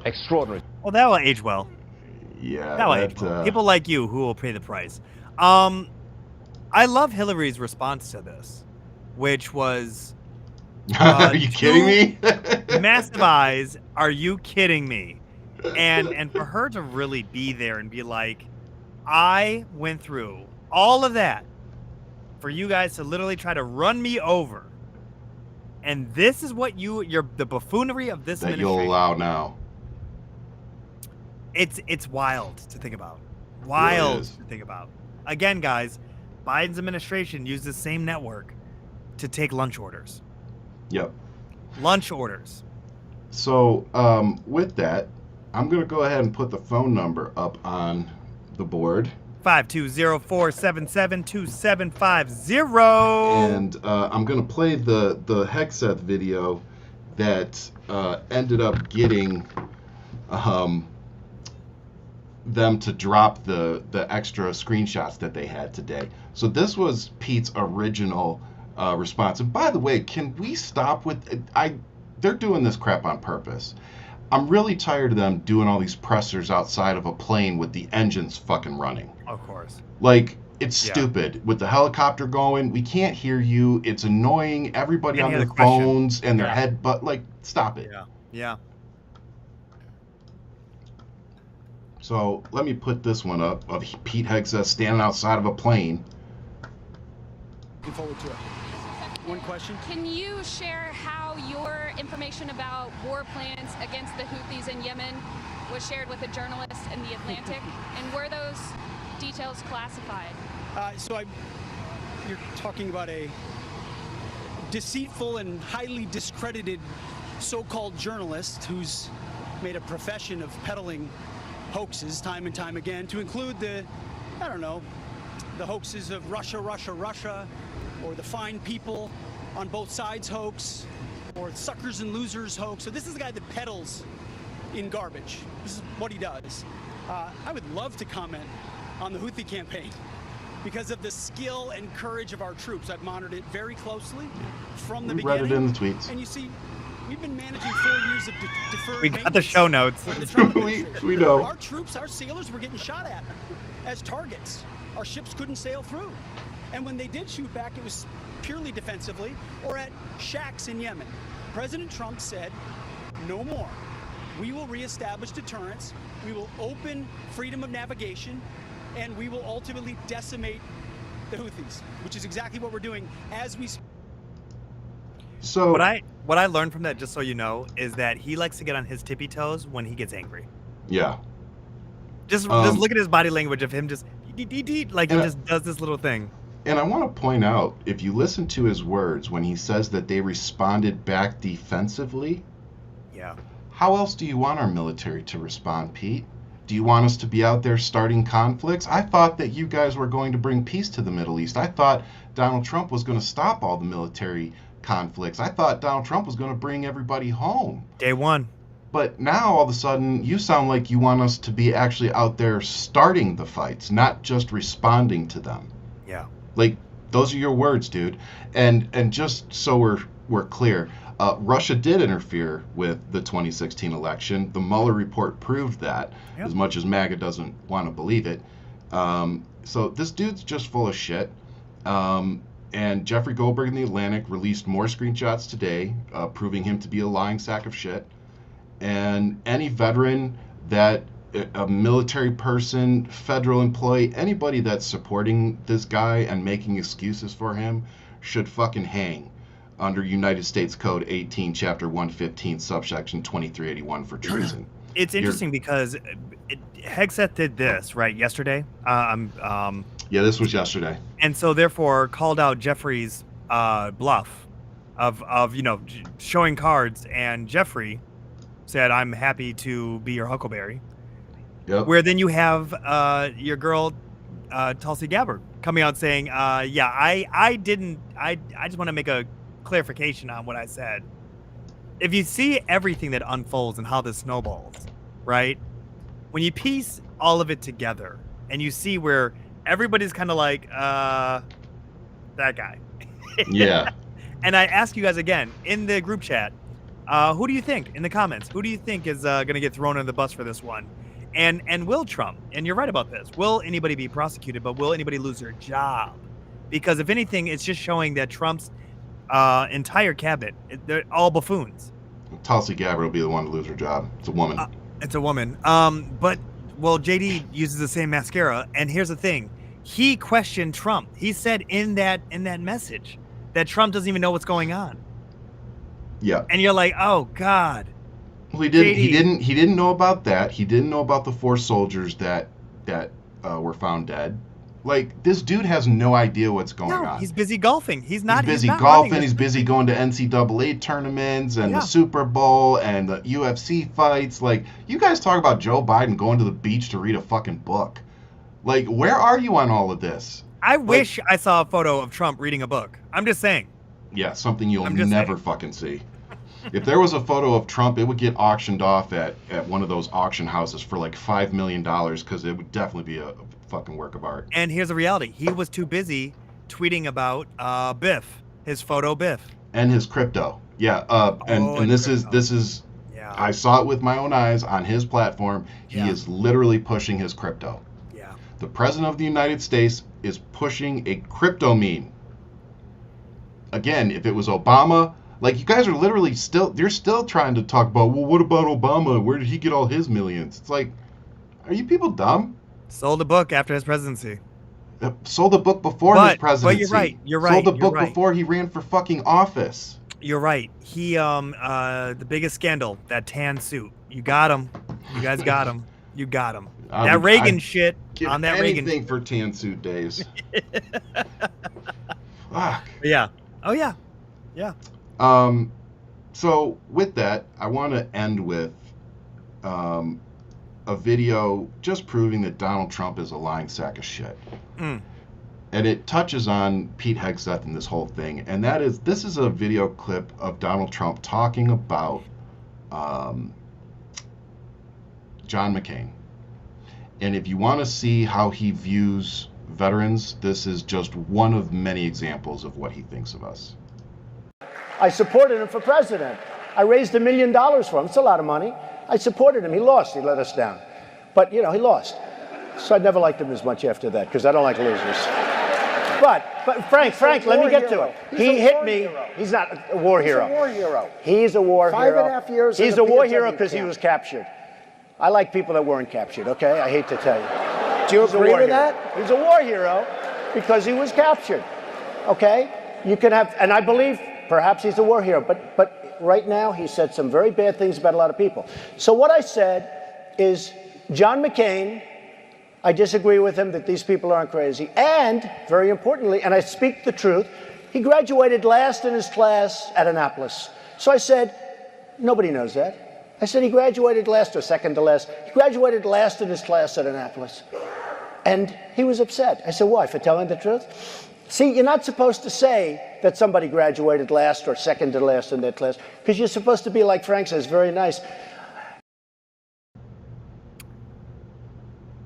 Speaker 14: extraordinary.
Speaker 2: Well, that will age well.
Speaker 1: Yeah.
Speaker 2: That will age well. People like you who will pay the price. I love Hillary's response to this, which was,
Speaker 1: are you kidding me?
Speaker 2: Massive eyes. Are you kidding me? And for her to really be there and be like, I went through all of that for you guys to literally try to run me over. And this is what you're the buffoonery of this
Speaker 1: that you'll allow now.
Speaker 2: It's wild to think about. Wild to think about. Again, guys, Biden's administration used the same network to take lunch orders.
Speaker 1: Yep.
Speaker 2: Lunch orders.
Speaker 1: So with that, I'm going to go ahead and put the phone number up on the board.
Speaker 2: 520-477-2750.
Speaker 1: And I'm going to play the Hegseth video that ended up getting them to drop the extra screenshots that they had today. So this was Pete's original response. And by the way, can we stop with they're doing this crap on purpose. I'm really tired of them doing all these pressers outside of a plane with the engines fucking running.
Speaker 2: Of course.
Speaker 1: Like, it's stupid. With the helicopter going, we can't hear you. It's annoying. Everybody on their phones and their head, but like, stop it.
Speaker 2: Yeah.
Speaker 1: So let me put this one up of Pete Hegseth standing outside of a plane.
Speaker 12: Looking forward to it. One question.
Speaker 15: Can you share how your information about war plans against the Houthis in Yemen was shared with a journalist in The Atlantic? And were those details classified?
Speaker 12: You're talking about a deceitful and highly discredited so-called journalist who's made a profession of peddling hoaxes time and time again, to include the hoaxes of Russia, or the fine people on both sides hoax, or suckers and losers hoax. So this is the guy that peddles in garbage. This is what he does. I would love to comment on the Houthi campaign because of the skill and courage of our troops. I've monitored it very closely from the beginning.
Speaker 1: Read it in the tweets.
Speaker 12: And you see, we've been managing 4 years of deferred
Speaker 2: We got the show notes.
Speaker 1: we know.
Speaker 12: Our troops, our sailors were getting shot at as targets. Our ships couldn't sail through. And when they did shoot back, it was purely defensively or at shacks in Yemen. President Trump said, no more. We will reestablish deterrence. We will open freedom of navigation, and we will ultimately decimate the Houthis, which is exactly what we're doing as we speak.
Speaker 1: So
Speaker 2: what I learned from that, just so you know, is that he likes to get on his tippy toes when he gets angry.
Speaker 1: Yeah.
Speaker 2: Just look at his body language of him just like he just does this little thing.
Speaker 1: And I want to point out, if you listen to his words when he says that they responded back defensively, how else do you want our military to respond, Pete? Do you want us to be out there starting conflicts? I thought that you guys were going to bring peace to the Middle East. I thought Donald Trump was going to stop all the military conflicts. I thought Donald Trump was going to bring everybody home.
Speaker 2: Day one.
Speaker 1: But now all of a sudden you sound like you want us to be actually out there starting the fights, not just responding to them.
Speaker 2: Yeah.
Speaker 1: Like, those are your words, dude. And just so we're clear, Russia did interfere with the 2016 election. The Mueller report proved that, as much as MAGA doesn't want to believe it. So this dude's just full of shit. And Jeffrey Goldberg in The Atlantic released more screenshots today, proving him to be a lying sack of shit. And any veteran that a military person, federal employee, anybody that's supporting this guy and making excuses for him should fucking hang under United States Code 18, Chapter 115, subsection 2381 for treason.
Speaker 2: It's interesting because Hegseth did this, right, yesterday?
Speaker 1: Yeah, this was yesterday.
Speaker 2: And so therefore called out Jeffrey's bluff of showing cards, and Jeffrey said, I'm happy to be your Huckleberry.
Speaker 1: Yep.
Speaker 2: Where then you have your girl Tulsi Gabbard coming out saying, I just want to make a clarification on what I said. if you see everything that unfolds and how this snowballs, right? When you piece all of it together and you see where everybody's kind of like, that guy.
Speaker 1: Yeah.
Speaker 2: And I ask you guys again in the group chat, who do you think in the comments? Who do you think is going to get thrown in the bus for this one? And will Trump? And you're right about this. Will anybody be prosecuted? But will anybody lose their job? Because if anything, it's just showing that Trump's entire cabinet, they're all buffoons.
Speaker 1: Tulsi Gabbard will be the one to lose her job. It's a woman.
Speaker 2: It's a woman. But well, JD uses the same mascara. And here's the thing: he questioned Trump. He said in that message that Trump doesn't even know what's going on.
Speaker 1: Yeah.
Speaker 2: And you're like, oh God.
Speaker 1: Well, he didn't know about that. He didn't know about the 4 soldiers that were found dead. Like, this dude has no idea what's going on.
Speaker 2: He's busy golfing. He's
Speaker 1: busy golfing. He's busy going to NCAA tournaments and the Super Bowl and the UFC fights. Like, you guys talk about Joe Biden going to the beach to read a fucking book. Like, where are you on all of this?
Speaker 2: I wish I saw a photo of Trump reading a book. I'm just saying.
Speaker 1: Yeah, something you'll never fucking see. If there was a photo of Trump, it would get auctioned off at one of those auction houses for like $5 million because it would definitely be a fucking work of art.
Speaker 2: And here's the reality. He was too busy tweeting about Biff, his photo Biff.
Speaker 1: And his crypto. Yeah, and this is I saw it with my own eyes on his platform. He is literally pushing his crypto.
Speaker 2: Yeah.
Speaker 1: The president of the United States is pushing a crypto meme. Again, if it was Obama, like, you guys are literally you're still trying to talk about, well, what about Obama? Where did he get all his millions? It's like, are you people dumb?
Speaker 2: Sold a book after his presidency.
Speaker 1: Sold a book before his presidency.
Speaker 2: But you're right.
Speaker 1: Sold a book before he ran for fucking office.
Speaker 2: You're right. He, the biggest scandal, that tan suit. You got him. You guys got him. You got him. That Reagan shit on that Reagan.
Speaker 1: Anything for tan suit days. Fuck.
Speaker 2: Yeah. Oh, yeah. Yeah.
Speaker 1: So with that, I want to end with a video just proving that Donald Trump is a lying sack of shit. And it touches on Pete Hegseth and this whole thing. And this is a video clip of Donald Trump talking about John McCain. And if you want to see how he views veterans, this is just one of many examples of what he thinks of us.
Speaker 16: I supported him for president. I raised $1 million for him. It's a lot of money. I supported him. He lost. He let us down. But, he lost. So I never liked him as much after that, because I don't like losers. But Frank, let me get to it. He hit me. He's not a war hero. He's a war hero. He's a war hero.
Speaker 17: 5.5 years.
Speaker 16: He's a war hero because he was captured. I like people that weren't captured, okay? I hate to tell you.
Speaker 17: Do you agree with that?
Speaker 16: He's a war hero because he was captured, okay? You can have, and I believe perhaps he's a war hero, but right now he said some very bad things about a lot of people. So what I said is John McCain, I disagree with him that these people aren't crazy. And, very importantly, and I speak the truth, he graduated last in his class at Annapolis. So I said, nobody knows that. I said he graduated last or second to last. He graduated last in his class at Annapolis. And he was upset. I said, why, for telling the truth? See, you're not supposed to say that somebody graduated last or second to last in their class, because you're supposed to be, like Frank says, very nice.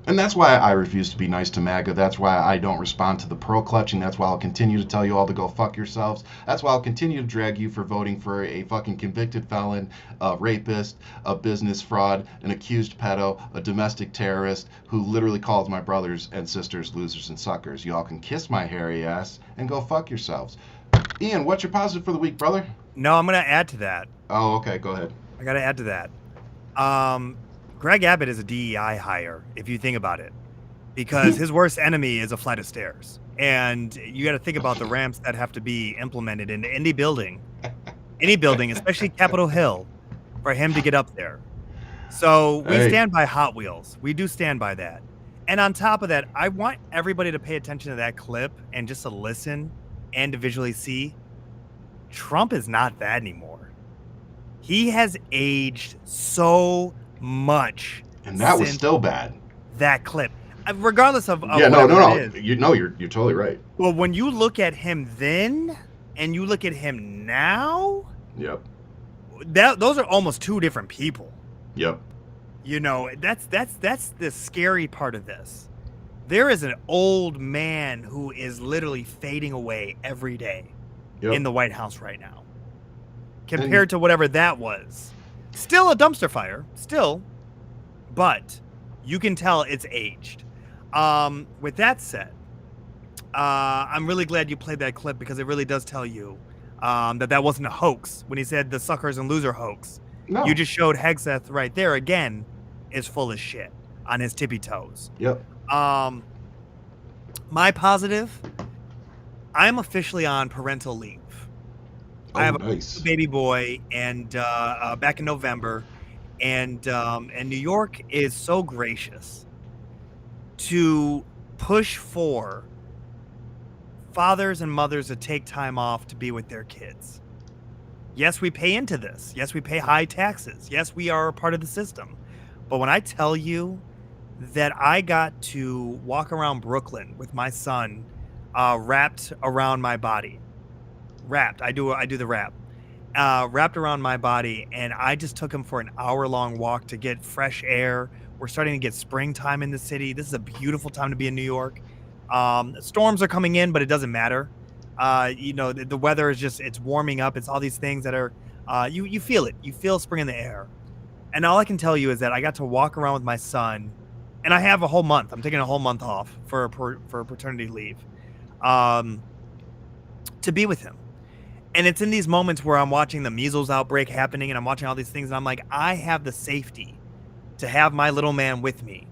Speaker 1: And that's why I refuse to be nice to MAGA. That's why I don't respond to the pearl clutching. That's why I'll continue to tell you all to go fuck yourselves. That's why I'll continue to drag you for voting for a fucking convicted felon, a rapist, a business fraud, an accused pedo, a domestic terrorist who literally calls my brothers and sisters losers and suckers. Y'all can kiss my hairy ass and go fuck yourselves. Ian, what's your positive for the week, brother?
Speaker 2: No, I'm going to add to that.
Speaker 1: Oh, okay. Go ahead.
Speaker 2: I got to add to that. Greg Abbott is a DEI hire, if you think about it, because his worst enemy is a flight of stairs. And you got to think about the ramps that have to be implemented into any building, especially Capitol Hill, for him to get up there. So we stand by Hot Wheels. We do stand by that. And on top of that, I want everybody to pay attention to that clip and just to listen and to visually see Trump is not that anymore. He has aged so much,
Speaker 1: and that was still bad.
Speaker 2: That clip, regardless of
Speaker 1: yeah, no. You're totally right.
Speaker 2: Well, when you look at him then and you look at him now,
Speaker 1: yep,
Speaker 2: those are almost two different people.
Speaker 1: Yep.
Speaker 2: You know, that's the scary part of this. There is an old man who is literally fading away every day in the White House right now. Compared to whatever that was. Still a dumpster fire, but you can tell it's aged. With that said, I'm really glad you played that clip because it really does tell you that wasn't a hoax when he said the suckers and loser hoax.
Speaker 1: No.
Speaker 2: You just showed Hegseth right there again is full of shit on his tippy toes.
Speaker 1: Yep.
Speaker 2: My positive, I'm officially on parental leave. I have a baby boy, and back in November, and New York is so gracious to push for fathers and mothers to take time off to be with their kids. Yes, we pay into this. Yes, we pay high taxes. Yes, we are a part of the system. But when I tell you that I got to walk around Brooklyn with my son wrapped around my body, I do the wrap, wrapped around my body, and I just took him for an hour-long walk to get fresh air. We're starting to get springtime in the city. This is a beautiful time to be in New York. Storms are coming in, but it doesn't matter. You know, the weather is just, it's warming up. It's all these things that are, you feel it. You feel spring in the air. And all I can tell you is that I got to walk around with my son, and I have a whole month. I'm taking a whole month off for paternity leave to be with him. And it's in these moments where I'm watching the measles outbreak happening, and I'm watching all these things, and I'm like, I have the safety to have my little man with me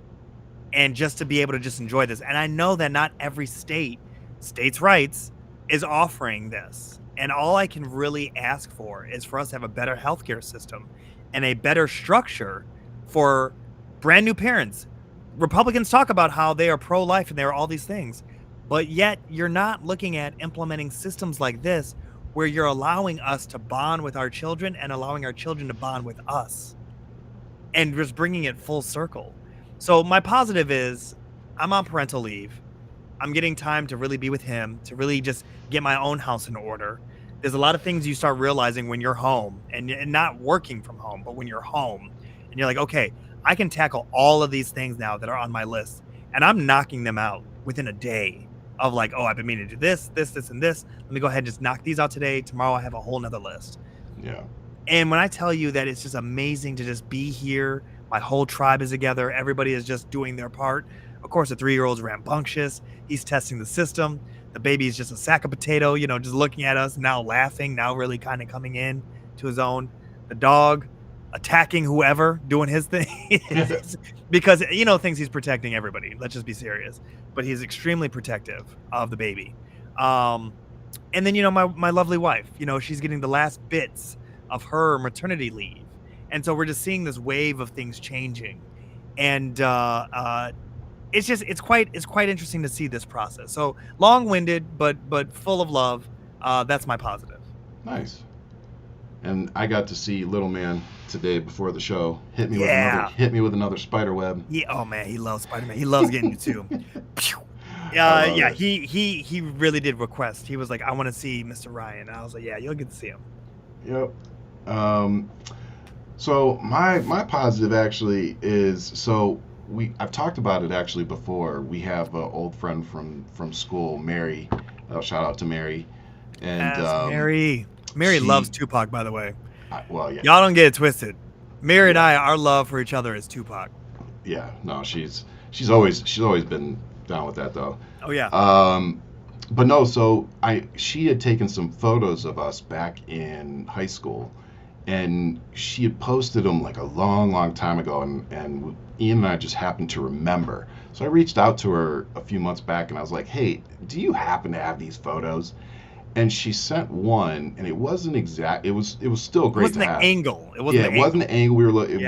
Speaker 2: and just to be able to just enjoy this. And I know that not every states' rights is offering this. And all I can really ask for is for us to have a better healthcare system and a better structure for brand new parents. Republicans talk about how they are pro-life and they are all these things, but yet you're not looking at implementing systems like this where you're allowing us to bond with our children and allowing our children to bond with us and just bringing it full circle. So my positive is I'm on parental leave. I'm getting time to really be with him, to really just get my own house in order. There's a lot of things you start realizing when you're home and not working from home, but when you're home and you're like, okay, I can tackle all of these things now that are on my list, and I'm knocking them out within a day of like, oh, I've been meaning to do this, and this. Let me go ahead and just knock these out today. Tomorrow I have a whole nother list.
Speaker 1: Yeah.
Speaker 2: And when I tell you that it's just amazing to just be here, my whole tribe is together. Everybody is just doing their part. Of course, the 3-year-old's rambunctious. He's testing the system. The baby's just a sack of potato, you know, just looking at us, now laughing, now really kind of coming in to his own. The dog attacking whoever, doing his thing. Because, you know, thinks he's protecting everybody. Let's just be serious. But he's extremely protective of the baby. And then, you know, my lovely wife, you know, she's getting the last bits of her maternity leave. And so we're just seeing this wave of things changing. And it's quite interesting to see this process. So long-winded, but full of love. That's my positive.
Speaker 1: Nice. And I got to see little man today before the show. Hit me with another spider web.
Speaker 2: Yeah. Oh man, he loves Spider-Man. He loves getting you too. Yeah. He really did request. He was like, I want to see Mr. Ryan. And I was like, yeah, you'll get to see him.
Speaker 1: Yep. So my positive actually is, I've talked about it actually before. We have an old friend from school, Mary. Shout out to Mary. And
Speaker 2: Mary loves Tupac, by the way.
Speaker 1: Well, yeah.
Speaker 2: Y'all don't get it twisted. Mary and I, our love for each other is Tupac.
Speaker 1: Yeah. No, she's always been down with that though.
Speaker 2: Oh yeah.
Speaker 1: But no, so she had taken some photos of us back in high school, and she had posted them like a long time ago, and Ian and I just happened to remember. So I reached out to her a few months back, and I was like, hey, do you happen to have these photos? And she sent one, and it wasn't exact. It was still great to have.
Speaker 2: It wasn't
Speaker 1: the angle we were looking.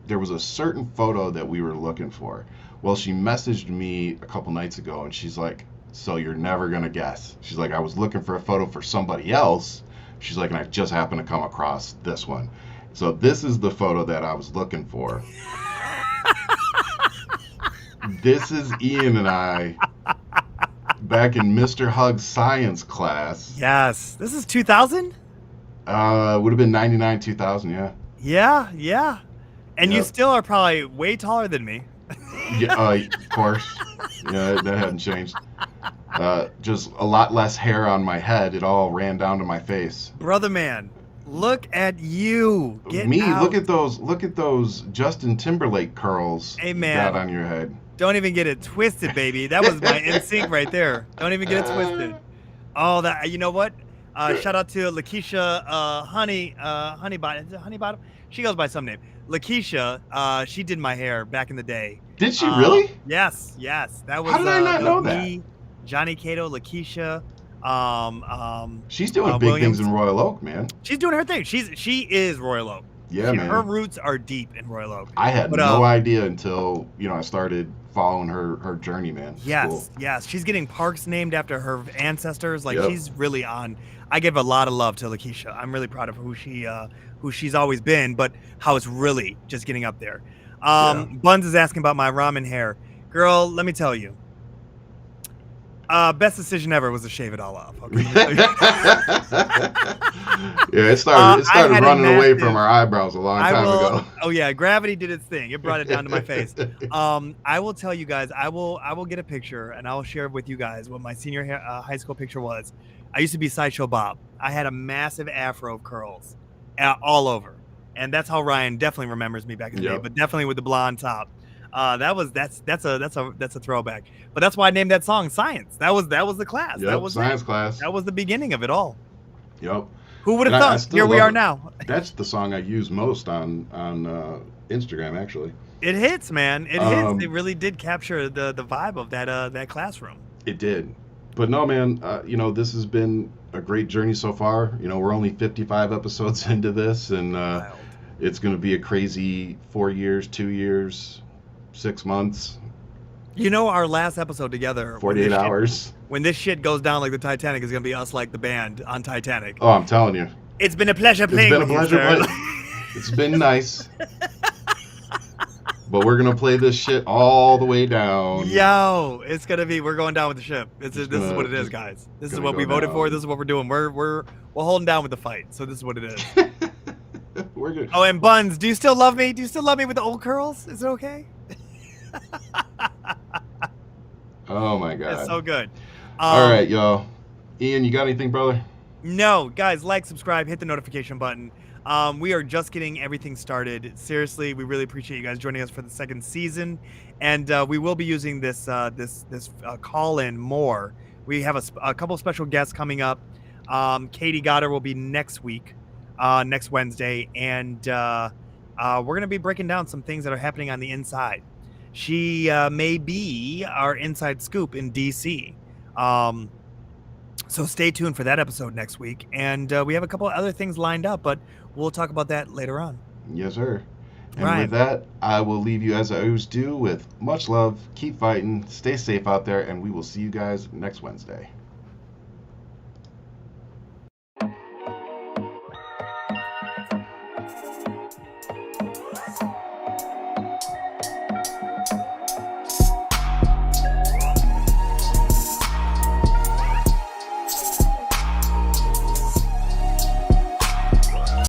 Speaker 1: There was a certain photo that we were looking for. Well, she messaged me a couple nights ago, and she's like, so you're never gonna guess. She's like, I was looking for a photo for somebody else. She's like, and I just happened to come across this one. So this is the photo that I was looking for. This is Ian and I back in Mr. Hug's science class.
Speaker 2: Yes. This is 2000?
Speaker 1: Would have been 99, 2000, yeah.
Speaker 2: Yeah. And you still are probably way taller than me.
Speaker 1: Yeah, of course. Yeah, that hadn't changed. Just a lot less hair on my head. It all ran down to my face.
Speaker 2: Brother man, look at you.
Speaker 1: Look at those Justin Timberlake curls
Speaker 2: you
Speaker 1: got on your head.
Speaker 2: Don't even get it twisted, baby. That was my NSYNC right there. Don't even get it twisted. Oh, that, you know what? Shout out to Lakeisha Honeybottom. Is it Honeybottom? She goes by some name. Lakeisha, she did my hair back in the day.
Speaker 1: Did she really?
Speaker 2: Yes. That was.
Speaker 1: How did I not know
Speaker 2: me, Johnny Cato, Lakeisha.
Speaker 1: She's doing big things in Royal Oak, man.
Speaker 2: She's doing her thing. She is Royal Oak.
Speaker 1: Yeah, man.
Speaker 2: Her roots are deep in Royal Oak.
Speaker 1: I had no idea until I started following her journey, man.
Speaker 2: Yes. She's getting parks named after her ancestors. Like she's really on. I give a lot of love to Lakeisha. I'm really proud of who she's always been, but how it's really just getting up there. Buns is asking about my ramen hair. Girl, let me tell you. Best decision ever was to shave it all off. Okay.
Speaker 1: Yeah, it started running away from our eyebrows a long time ago.
Speaker 2: Oh yeah, gravity did its thing. It brought it down to my face. I will tell you guys. I will get a picture and I will share with you guys what my senior high school picture was. I used to be Sideshow Bob. I had a massive afro of curls all over, and that's how Ryan definitely remembers me back in the day. But definitely with the blonde top. That's a throwback. But that's why I named that song Science. That was the class.
Speaker 1: Yep,
Speaker 2: that was
Speaker 1: science class.
Speaker 2: That was the beginning of it all.
Speaker 1: Yep.
Speaker 2: Who would have thought? Here we are now.
Speaker 1: That's the song I use most on Instagram, actually.
Speaker 2: It hits, man. It hits. It really did capture the vibe of that classroom.
Speaker 1: It did. But no, man, this has been a great journey so far. We're only 55 episodes into this, and it's going to be a crazy 4 years, 2 years, 6 months.
Speaker 2: Our last episode together,
Speaker 1: 48 hours.
Speaker 2: When this shit goes down like the Titanic, is going to be us like the band on Titanic.
Speaker 1: Oh, I'm telling you.
Speaker 2: It's been a pleasure playing with you, sir.
Speaker 1: It's been nice. But we're going to play this shit all the way down.
Speaker 2: Yo, it's going to be, we're going down with the ship. This is what it is, guys. This is what we voted for. This is what we're doing. We're holding down with the fight. So this is what it is.
Speaker 1: We're good.
Speaker 2: Oh, and Buns, do you still love me? Do you still love me with the old curls? Is it okay?
Speaker 1: Oh my God.
Speaker 2: It's so good.
Speaker 1: All right, y'all. Ian, you got anything, brother?
Speaker 2: No, guys, like, subscribe, hit the notification button. We are just getting everything started. Seriously, we really appreciate you guys joining us for the second season, and we will be using this call-in more. We have a couple special guests coming up. Katie Goddard will be next week, next Wednesday, and we're going to be breaking down some things that are happening on the inside. She may be our inside scoop in DC. So stay tuned for that episode next week. And we have a couple of other things lined up, but we'll talk about that later on.
Speaker 1: Yes, sir. And with that, I will leave you as I always do with much love. Keep fighting. Stay safe out there. And we will see you guys next Wednesday.